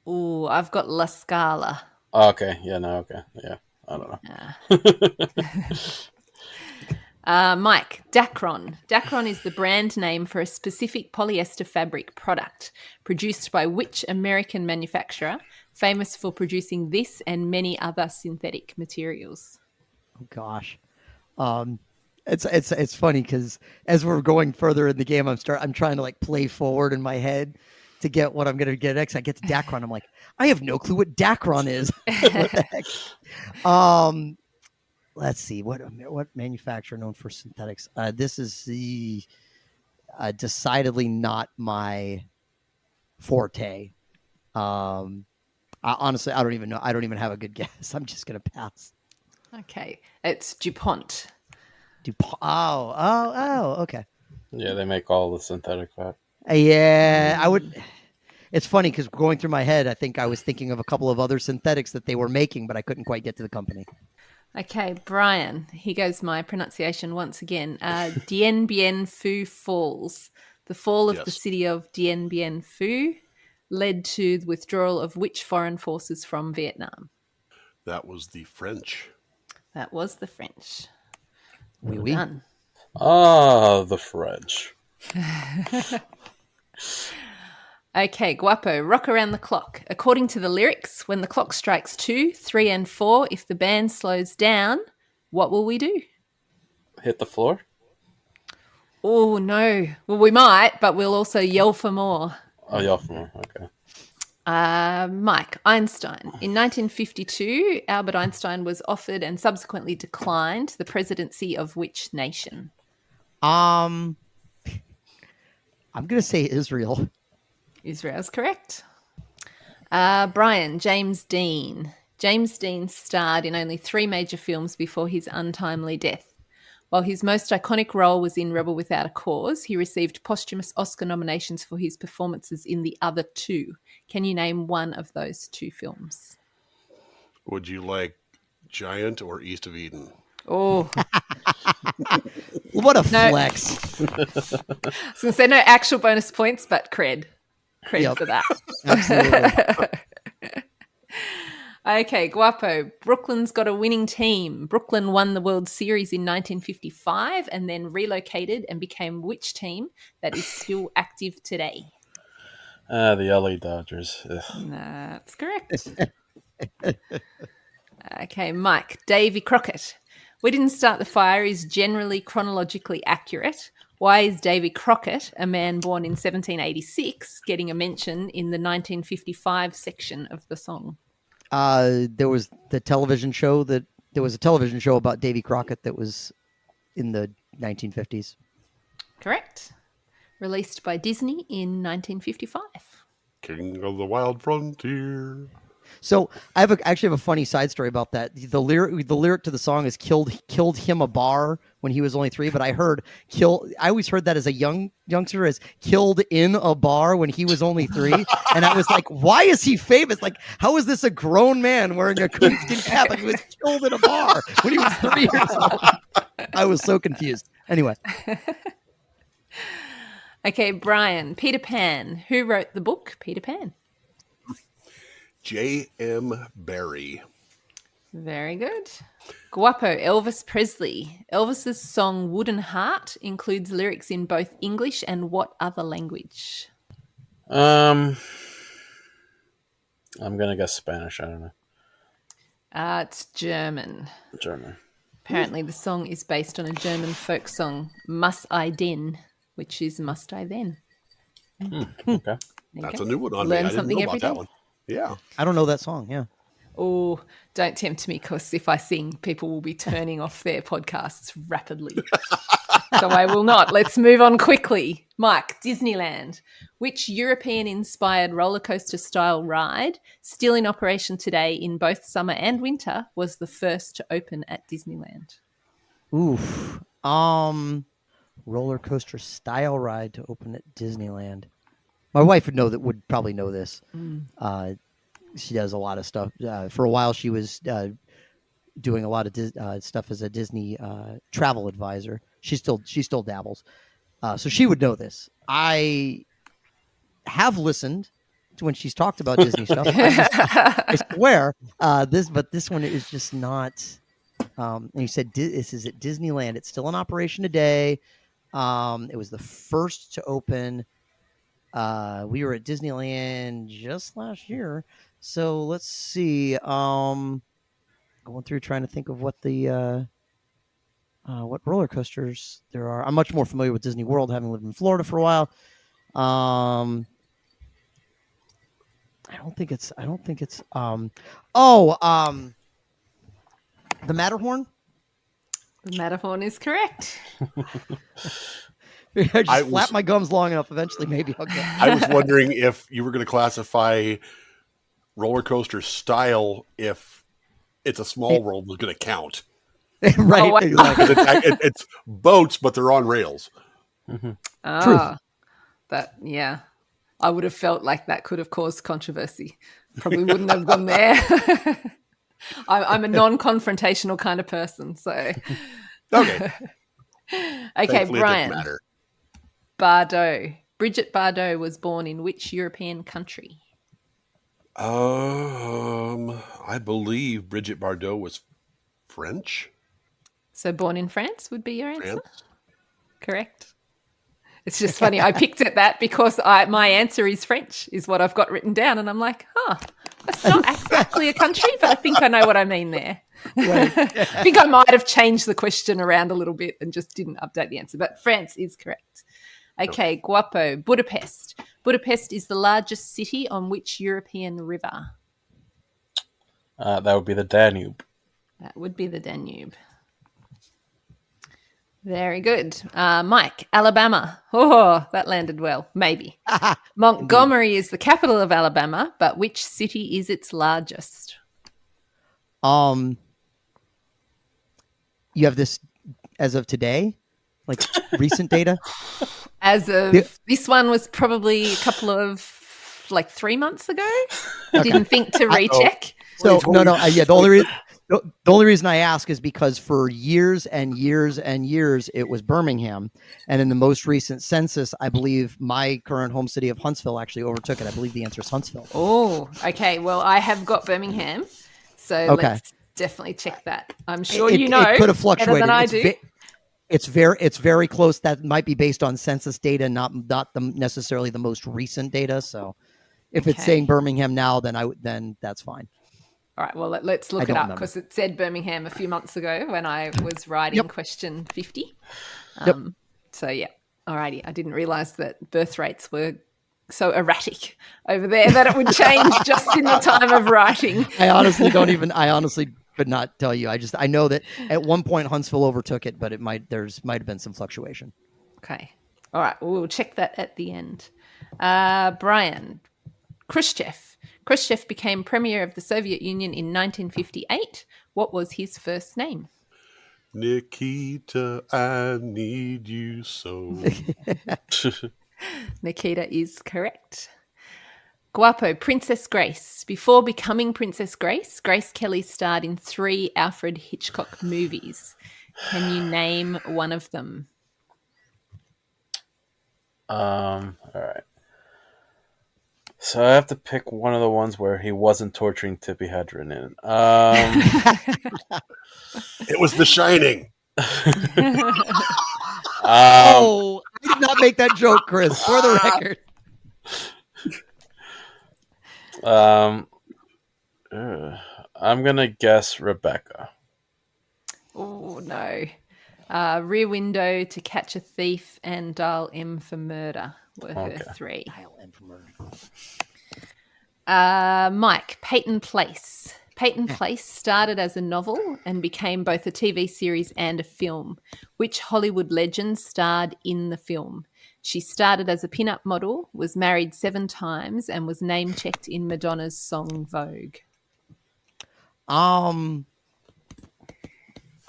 Ooh, I've got La Scala. Oh, okay. Yeah, no, okay. Yeah, I don't know. Mike, Dacron. Dacron is the brand name for a specific polyester fabric product produced by which American manufacturer, famous for producing this and many other synthetic materials? Oh gosh, it's funny because as we're going further in the game, I'm trying to play forward in my head to get what I'm going to get next. I get to Dacron. I'm like, I have no clue what Dacron is. What the heck? Let's see. What manufacturer known for synthetics? This is the decidedly not my forte. Honestly, I don't even know. I don't even have a good guess. I'm just going to pass. Okay. It's DuPont. DuPont. Oh, okay. Yeah, they make all the synthetic fat. Yeah, I would. It's funny because going through my head, I think I was thinking of a couple of other synthetics that they were making, but I couldn't quite get to the company. Okay, Brian. Here goes my pronunciation once again. Dien Bien Phu Falls. The fall of the city of Dien Bien Phu led to the withdrawal of which foreign forces from Vietnam? That was the French. That was the French. Oui, Well oui. done. Ah, the French. Okay, Guapo, rock around the clock. According to the lyrics, when the clock strikes 2, 3, and 4, if the band slows down, what will we do? Hit the floor? Oh, no. Well, we might, but we'll also yell for more. Oh, yeah, from her. Okay. Mike, Einstein. In 1952, Albert Einstein was offered and subsequently declined the presidency of which nation? I'm gonna say Israel. Israel's correct. Brian, James Dean. James Dean starred in only 3 major films before his untimely death. While his most iconic role was in Rebel Without a Cause, he received posthumous Oscar nominations for his performances in the other 2. Can you name one of those 2 films? Would you like Giant or East of Eden? Oh, What a No. flex! I was going to say no actual bonus points, but cred. Cred Yep. for that. Absolutely. Okay, Guapo. Brooklyn's got a winning team. Brooklyn won the World Series in 1955 and then relocated and became which team that is still active today? The LA Dodgers. Ugh. That's correct. Okay, Mike. Davy Crockett. We didn't start the fire is generally chronologically accurate. Why is Davy Crockett, a man born in 1786, getting a mention in the 1955 section of the song? There was a television show about Davy Crockett that was in the 1950s. Correct. Released by Disney in 1955. King of the Wild Frontier. So I actually have a funny side story about that. The lyric to the song is killed him a bar when he was only 3, but I always heard that as a youngster as killed in a bar when he was only 3, and I was like, why is he famous? Like, how is this a grown man wearing a coonskin cap and he was killed in a bar when he was 3 years old? I was so confused. Anyway, Okay, Brian. Peter Pan. Who wrote the book Peter Pan? J.M. Barrie. Very good. Guapo, Elvis Presley. Elvis's song Wooden Heart includes lyrics in both English and what other language? I'm gonna guess Spanish. I don't know. It's German. German. Apparently the song is based on a German folk song, Muss I denn, which is Must I Then. Okay. That's a new one on Learn me. I didn't something know every about that day. one. Yeah. I don't know that song. Yeah. Oh, don't tempt me, because if I sing, people will be turning off their podcasts rapidly. So I will not. Let's move on quickly. Mike, Disneyland. Which European-inspired roller coaster style ride, still in operation today in both summer and winter, was the first to open at Disneyland? Oof. Roller coaster style ride to open at Disneyland. My wife would probably know this. She does a lot of stuff. For a while, she was doing a lot of stuff as a Disney travel advisor. She still dabbles, so she would know this. I have listened to when she's talked about Disney stuff. I swear, this one is just not. And you said this is at Disneyland. It's still in operation today. It was the first to open. We were at Disneyland just last year. So let's see. Going through trying to think of what roller coasters there are. I'm much more familiar with Disney World, having lived in Florida for a while. I don't think it's. The Matterhorn. The Matterhorn is correct. I just flap my gums long enough. Eventually, maybe I'll get. I was wondering if you were going to classify roller coaster style if it's a small world was going to count. Right. Oh, wow. Exactly. It's boats, but they're on rails. Ah, that, yeah. I would have felt like that could have caused controversy. Probably wouldn't have gone there. I'm a non-confrontational kind of person, so. Okay. Okay, Thankfully, it Brian. doesn't matter. Bardot. Bridget Bardot was born in which European country? I believe Brigitte Bardot was French. So born in France would be your answer? France. Correct. It's just funny. I picked at that because my answer is French, is what I've got written down. And I'm like, that's not exactly a country, but I think I know what I mean there. Right. I think I might have changed the question around a little bit and just didn't update the answer. But France is correct. Okay, Guapo, Budapest. Budapest is the largest city on which European river? That would be the Danube. That would be the Danube. Very good. Mike, Alabama. Oh, that landed well. Maybe. Montgomery is the capital of Alabama, but which city is its largest? You have this as of today, like recent data? As of this one was probably a couple of 3 months ago. Didn't think to recheck. So no. Yeah, the only reason I ask is because for years and years and years it was Birmingham, and in the most recent census, I believe my current home city of Huntsville actually overtook it. I believe the answer is Huntsville. Oh, okay. Well, I have got Birmingham, so let's definitely check that. I'm sure it could have fluctuated. Better than I do. It's very close. That might be based on census data, not necessarily the most recent data. So, if it's saying Birmingham now, then that's fine. All right, well, let's look it up because it said Birmingham a few months ago when I was writing question 50. So, yeah, all righty. I didn't realise that birth rates were so erratic over there that it would change just in the time of writing. I honestly could not tell you. I know that at one point Huntsville overtook it, but might have been some fluctuation. Okay. All right, we'll check that at the end. Brian, Khrushchev. Khrushchev became premier of the Soviet Union in 1958. What was his first name? Nikita, I need you so. Nikita is correct. Guapo, Princess Grace. Before becoming Princess Grace, Grace Kelly starred in 3 Alfred Hitchcock movies. Can you name one of them? All right. So I have to pick one of the ones where he wasn't torturing Tippi Hedren in. It was The Shining. I did not make that joke, Chris, for the record. I'm going to guess Rebecca. Oh, no. Rear Window, To Catch a Thief, and Dial M for Murder were her 3. Dial M for Murder. Mike, Peyton Place. Peyton Place started as a novel and became both a TV series and a film. Which Hollywood legend starred in the film? She started as a pin-up model, was married 7 times, and was name-checked in Madonna's song Vogue.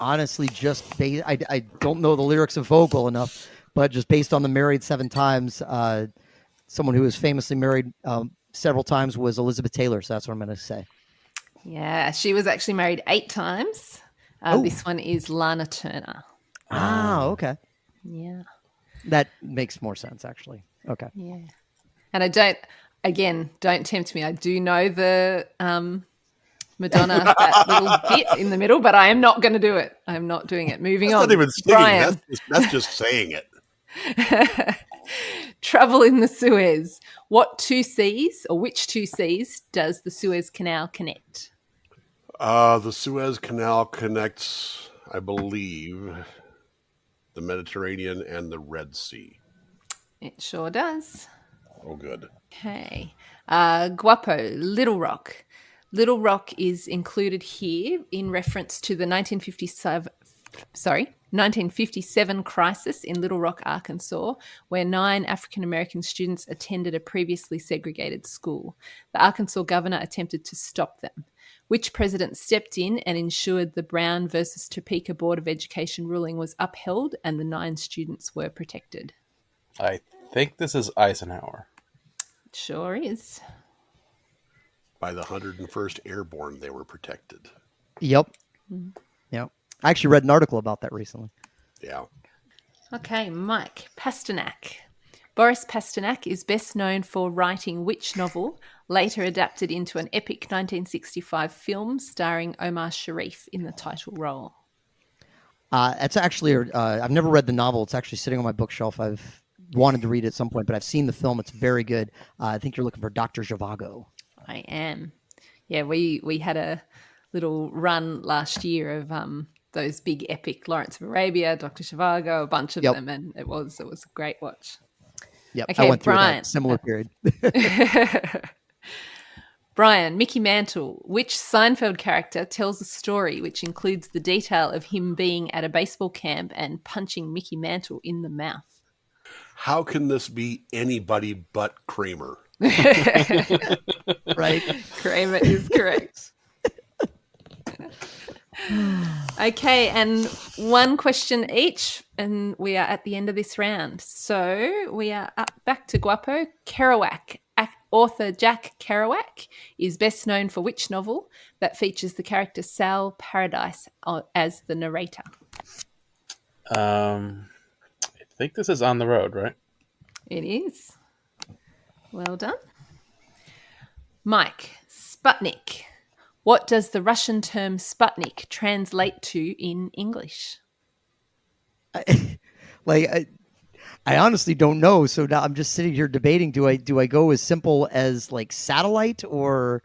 Honestly, I don't know the lyrics of Vogue well enough, but just based on the married 7 times, someone who was famously married several times was Elizabeth Taylor. So that's what I'm going to say. Yeah, she was actually married 8 times. This one is Lana Turner. Okay. Yeah. That makes more sense, actually. Okay. Yeah. And don't tempt me. I do know the Madonna, that little bit in the middle, but I am not going to do it. I'm not doing it. Moving on. Not even singing. Brian. That's just saying it. Trouble in the Suez. Which 2 seas does the Suez Canal connect? The Suez Canal connects, I believe, the Mediterranean and the Red Sea. It sure does. Oh, good. Okay. Guapo, Little Rock. Little Rock is included here in reference to the 1957 crisis in Little Rock, Arkansas, where 9 African-American students attended a previously segregated school. The Arkansas governor attempted to stop them. Which president stepped in and ensured the Brown versus Topeka Board of Education ruling was upheld and the 9 students were protected? I think this is Eisenhower. It sure is. By the 101st Airborne, they were protected. Yep. Yep. I actually read an article about that recently. Yeah. Okay, Mike, Pasternak. Boris Pasternak is best known for writing which novel, later adapted into an epic 1965 film starring Omar Sharif in the title role? It's actually, I've never read the novel. It's actually sitting on my bookshelf. I've wanted to read it at some point, but I've seen the film. It's very good. I think you're looking for Dr. Zhivago. I am. Yeah, we had a little run last year of those big epic Lawrence of Arabia, Dr. Zhivago, a bunch of them, and it was a great watch. Yep, okay, I went through Brian. that similar period. Brian, Mickey Mantle, which Seinfeld character tells a story which includes the detail of him being at a baseball camp and punching Mickey Mantle in the mouth? How can this be anybody but Kramer? Right? Kramer is correct. Okay, and one question each, and we are at the end of this round. So we are back to Guapo. Kerouac. Author Jack Kerouac is best known for which novel that features the character Sal Paradise as the narrator? I think this is On the Road, right? It is. Well done. Mike, Sputnik. What does the Russian term Sputnik translate to in English? I honestly don't know. So now I'm just sitting here debating. Do I go as simple as like satellite, or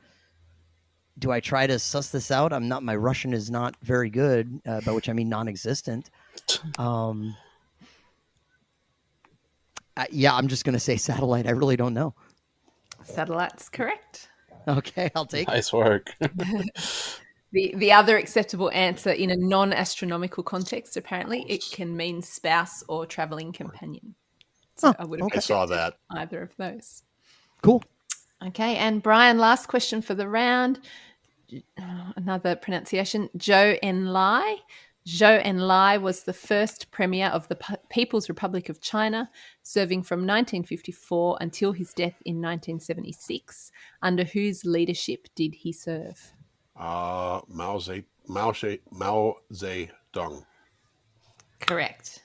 do I try to suss this out? My Russian is not very good, by which I mean non-existent. Yeah, I'm just going to say satellite. I really don't know. Satellite's correct. Okay, I'll take it. Nice work. The other acceptable answer in a non-astronomical context, apparently, it can mean spouse or traveling companion. So I would have I saw that. either of those. Cool. Okay, and Brian, last question for the round. Another pronunciation, Zhou Enlai. Zhou Enlai was the first premier of the People's Republic of China, serving from 1954 until his death in 1976. Under whose leadership did he serve? Mao Zedong. Correct.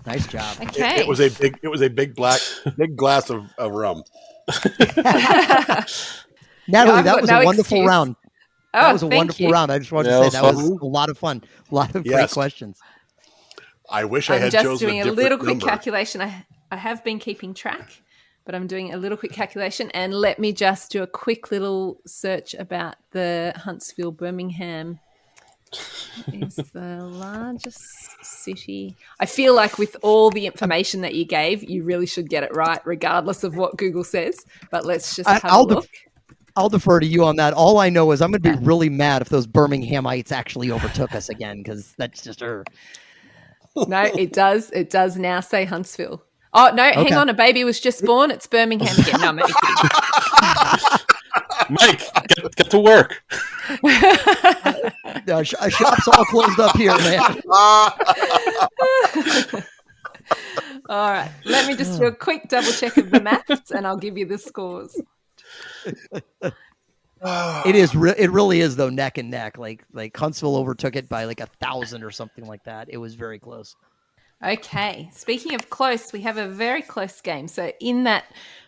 Nice job. Okay. It was a big glass of rum. Natalie, I've that got was no a wonderful excuse. round. Oh, That was a thank wonderful you. round. I just wanted Yeah, to it say was that was fun. a lot of fun. A lot of great Yes. questions. I wish I I'm had just chosen doing a a different little quick number. calculation. I have been keeping track, but I'm doing a little quick calculation. And let me just do a quick little search about the Huntsville, Birmingham. Is the largest city. I feel like with all the information that you gave, you really should get it right, regardless of what Google says. But let's just have a look. I'll defer to you on that. All I know is I'm going to be really mad if those Birminghamites actually overtook us again, because that's just her. No, it does. It does now say Huntsville. Oh, no, hang on. A baby was just born. It's Birmingham again. No, I'm only kidding. Mike, get to work. Shop's all closed up here, man. All right. Let me just do a quick double check of the maths and I'll give you the scores. It really is though, neck and neck. Like Huntsville overtook it by like 1,000 or something like that. It was very close. Okay. Speaking of close, we have a very close game. So in that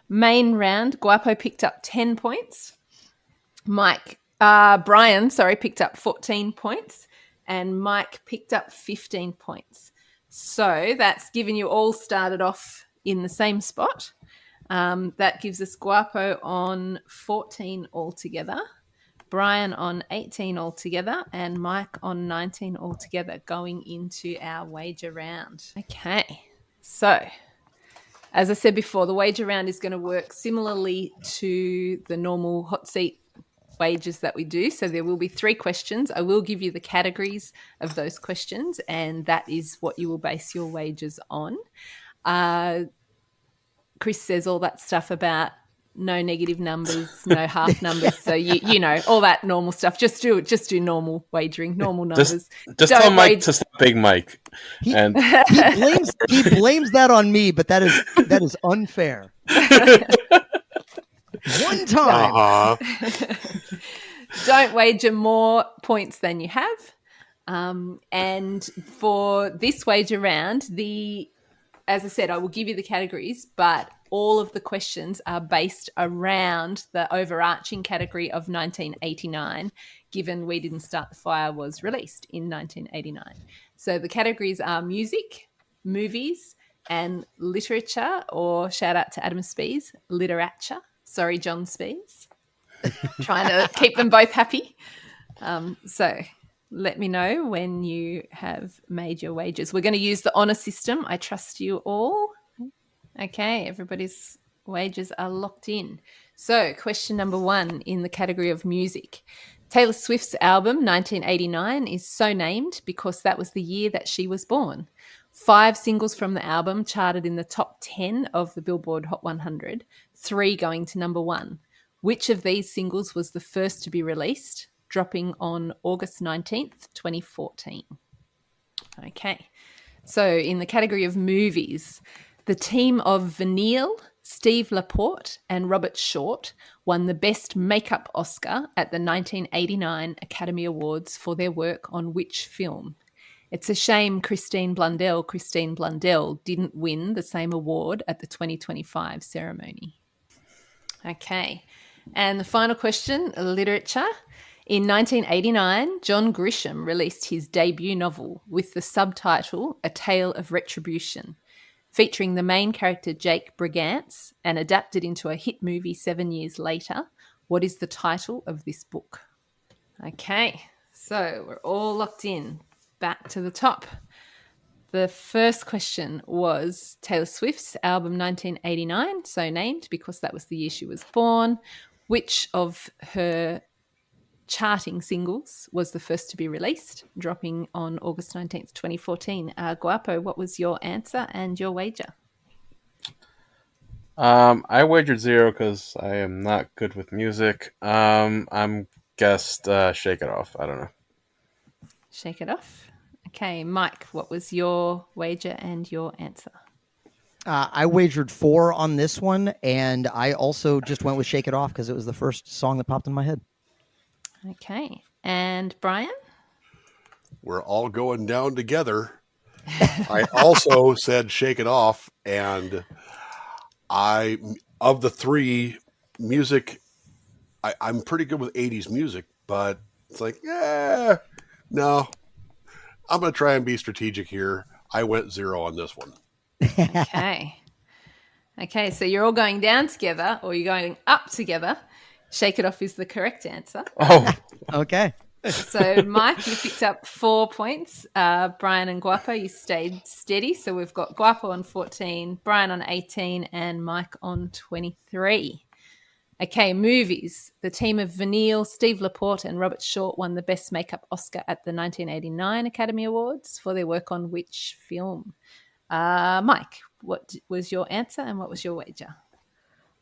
main round, Guapo picked up 10 points. Brian, picked up 14 points, and Mike picked up 15 points. So that's given you all started off in the same spot. That gives us Guapo on 14 altogether, Brian on 18 altogether, and Mike on 19 altogether going into our wager round. Okay, so as I said before, the wager round is going to work similarly to the normal hot seat wagers that we do. So there will be 3 questions. I will give you the categories of those questions, and that is what you will base your wagers on. Chris says all that stuff about no negative numbers, no half numbers. So you know all that normal stuff. Just do normal wagering, normal numbers. Just tell Mike to stop being Mike. He blames that on me, but that is unfair. One time. Don't wager more points than you have. And for this wager round, as I said, I will give you the categories, but all of the questions are based around the overarching category of 1989, given We Didn't Start the Fire was released in 1989. So the categories are music, movies, and literature, or shout out to Adam Spees, literature. Sorry, John Spees. Trying to keep them both happy. So let me know when you have made your wagers. We're going to use the honour system. I trust you all. Okay, everybody's wagers are locked in. So question number 1 in the category of music. Taylor Swift's album 1989 is so named because that was the year that she was born. 5 singles from the album charted in the top 10 of the Billboard Hot 100, 3 going to number 1. Which of these singles was the first to be released, dropping on August 19th, 2014? Okay, so in the category of movies, the team of Vanille, Steve Laporte and Robert Short won the Best Makeup Oscar at the 1989 Academy Awards for their work on which film? It's a shame Christine Blundell didn't win the same award at the 2025 ceremony. Okay. And the final question, literature. In 1989, John Grisham released his debut novel with the subtitle A Tale of Retribution, featuring the main character Jake Brigance and adapted into a hit movie 7 years later. What is the title of this book? Okay, so we're all locked in. Back to the top. The first question was Taylor Swift's album 1989, so named because that was the year she was born. Which of her charting singles was the first to be released, dropping on August 19th, 2014? Guapo, what was your answer and your wager? I wagered 0 because I am not good with music. I'm guessed Shake It Off. I don't know. Shake It Off. Okay, Mike, what was your wager and your answer? I wagered 4 on this one, and I also just went with Shake It Off because it was the first song that popped in my head. Okay. And Brian? We're all going down together. I also said Shake It Off, and of the 3, music, I'm pretty good with 80s music, but it's like, no. I'm going to try and be strategic here. I went 0 on this one. Okay, so you're all going down together or you're going up together. Shake It Off is the correct answer. Oh, Okay. So, Mike, you picked up 4 points. Brian and Guapo, you stayed steady. So we've got Guapo on 14, Brian on 18, and Mike on 23. Okay, movies. The team of Vanille, Steve Laporte and Robert Short won the Best Makeup Oscar at the 1989 Academy Awards for their work on which film? Mike, what was your answer and what was your wager?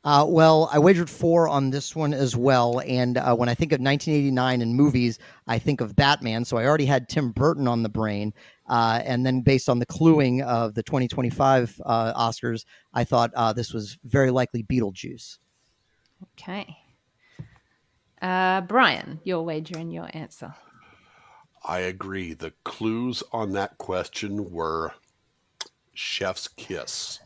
Well, I wagered 4 on this one as well. And when I think of 1989 and movies, I think of Batman. So I already had Tim Burton on the brain. And then based on the cluing of the 2025 Oscars, I thought this was very likely Beetlejuice. Okay. Brian, your wager and your answer. I agree. The clues on that question were Chef's Kiss.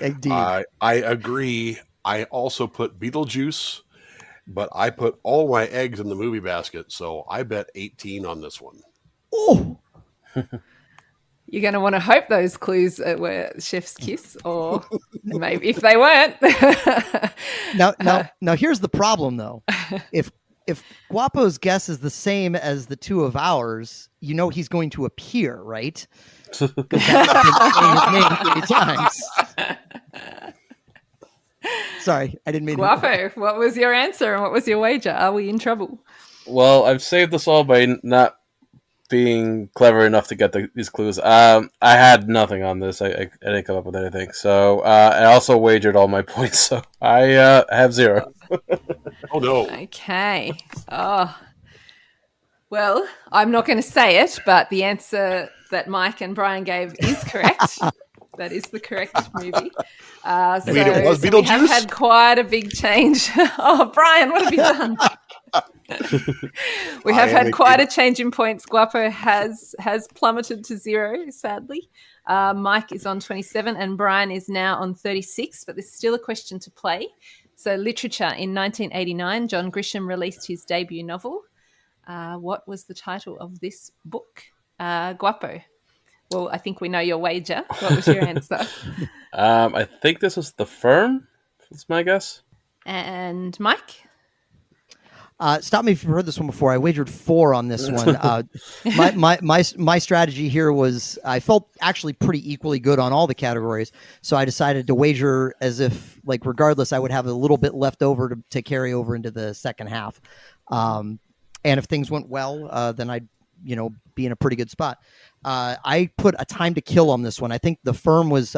Indeed. I agree. I also put Beetlejuice, but I put all my eggs in the movie basket, so I bet 18 on this one. Oh, You're going to want to hope those clues were Chef's Kiss, or maybe if they weren't. now, here's the problem, though. If Guapo's guess is the same as the 2 of ours, you know he's going to appear, right? Because I've been saying his name 3 times. Sorry, I didn't mean to. Guapo, what was your answer and what was your wager? Are we in trouble? well, I've saved us all by not being clever enough to get these clues. I had nothing on this. I didn't come up with anything. So I also wagered all my points. So I have 0. Oh, no. Okay. Oh. Well, I'm not going to say it, but the answer that Mike and Brian gave is correct. That is the correct movie. I mean, it was so we Beetlejuice? have had quite a big change. Oh, Brian, what have you done? We have had quite a change in points. Guapo has plummeted to 0, sadly. Mike is on 27 and Brian is now on 36, but there's still a question to play. So literature. In 1989, John Grisham released his debut novel. What was the title of this book? Guapo. Well, I think we know your wager. What was your answer? I think this was The Firm. That's my guess. And Mike? Stop me if you've heard this one before. I wagered 4 on this one. My strategy here was I felt actually pretty equally good on all the categories, so I decided to wager as if, like, regardless, I would have a little bit left over to carry over into the second half. And if things went well, then I'd be in a pretty good spot. I put A Time to Kill on this one. I think The Firm was.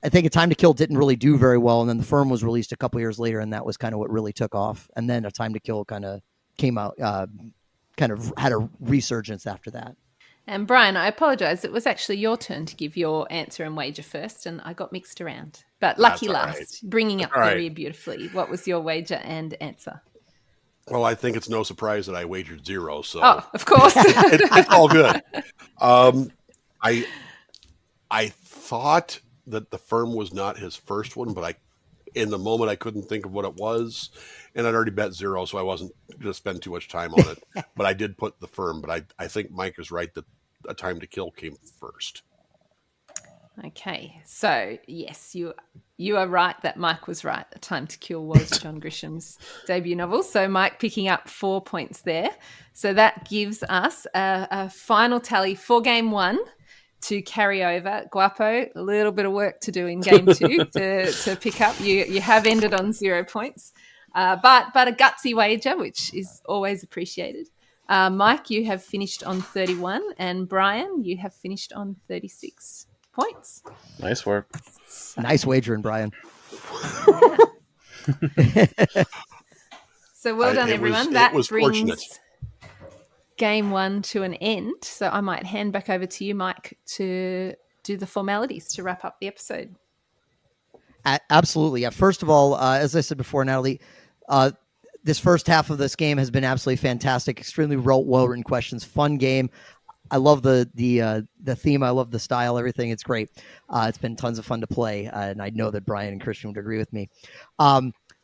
I think A Time to Kill didn't really do very well, and then The Firm was released a couple years later, and that was kind of what really took off. And then A Time to Kill kind of came out, kind of had a resurgence after that. And Brian, I apologize. It was actually your turn to give your answer and wager first, and I got mixed around. But lucky last, right. Bringing up the rear beautifully. What was your wager and answer? Well, I think it's no surprise that I wagered 0. So, of course, it's all good. I thought that The Firm was not his first one, but in the moment I couldn't think of what it was, and I'd already bet 0, so I wasn't going to spend too much time on it. But I did put The Firm, but I think Mike is right that A Time to Kill came first. Okay, so yes, you are right that Mike was right. A Time to Kill was John Grisham's debut novel. So Mike picking up 4 points there. So that gives us a final tally for game 1 to carry over. Guapo, a little bit of work to do in game 2 to pick up. You have ended on 0 points, but a gutsy wager, which is always appreciated. Mike, you have finished on 31, and Brian, you have finished on 36 points. Nice work. Nice wagering, Brian. Yeah. So well done, everyone. That brings fortunate. Game 1 to an end. So I might hand back over to you, Mike, to do the formalities to wrap up the episode. Absolutely. Yeah. First of all, as I said before, Natalie, this first half of this game has been absolutely fantastic. Extremely well-written questions. Fun game. I love the theme. I love the style. Everything. It's great. It's been tons of fun to play, and I know that Brian and Christian would agree with me.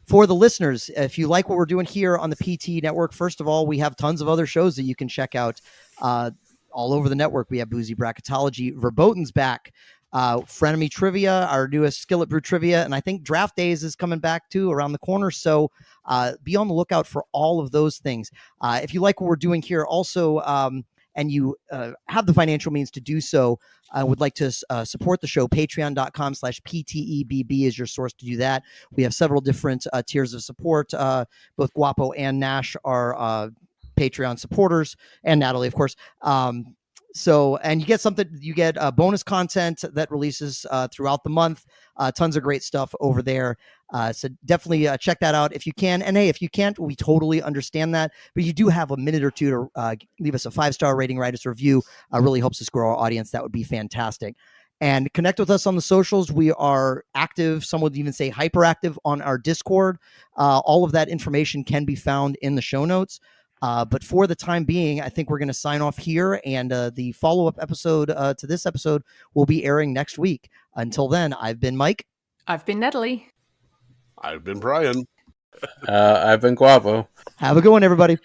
For the listeners, if you like what we're doing here on the PTE network, first of all, we have tons of other shows that you can check out all over the network. We have Boozy Bracketology, Verboten's back, Frenemy Trivia, our newest Skillet Brew Trivia, and I think Draft Days is coming back too around the corner. So be on the lookout for all of those things. If you like what we're doing here also, and you have the financial means to do so, I would like to support the show. Patreon.com/PTEBB is your source to do that. We have several different tiers of support. Both Guapo and Nash are Patreon supporters, and Natalie, of course. And you get bonus content that releases throughout the month. Tons of great stuff over there. So definitely check that out if you can. And hey, if you can't, we totally understand that. But you do have a minute or two to leave us a 5-star rating, write us a review. Really helps us grow our audience. That would be fantastic. And connect with us on the socials. We are active. Some would even say hyperactive on our Discord. All of that information can be found in the show notes. But for the time being, I think we're going to sign off here, and the follow-up episode to this episode will be airing next week. Until then, I've been Mike. I've been Natalie. I've been Brian. I've been Guapo. Have a good one, everybody.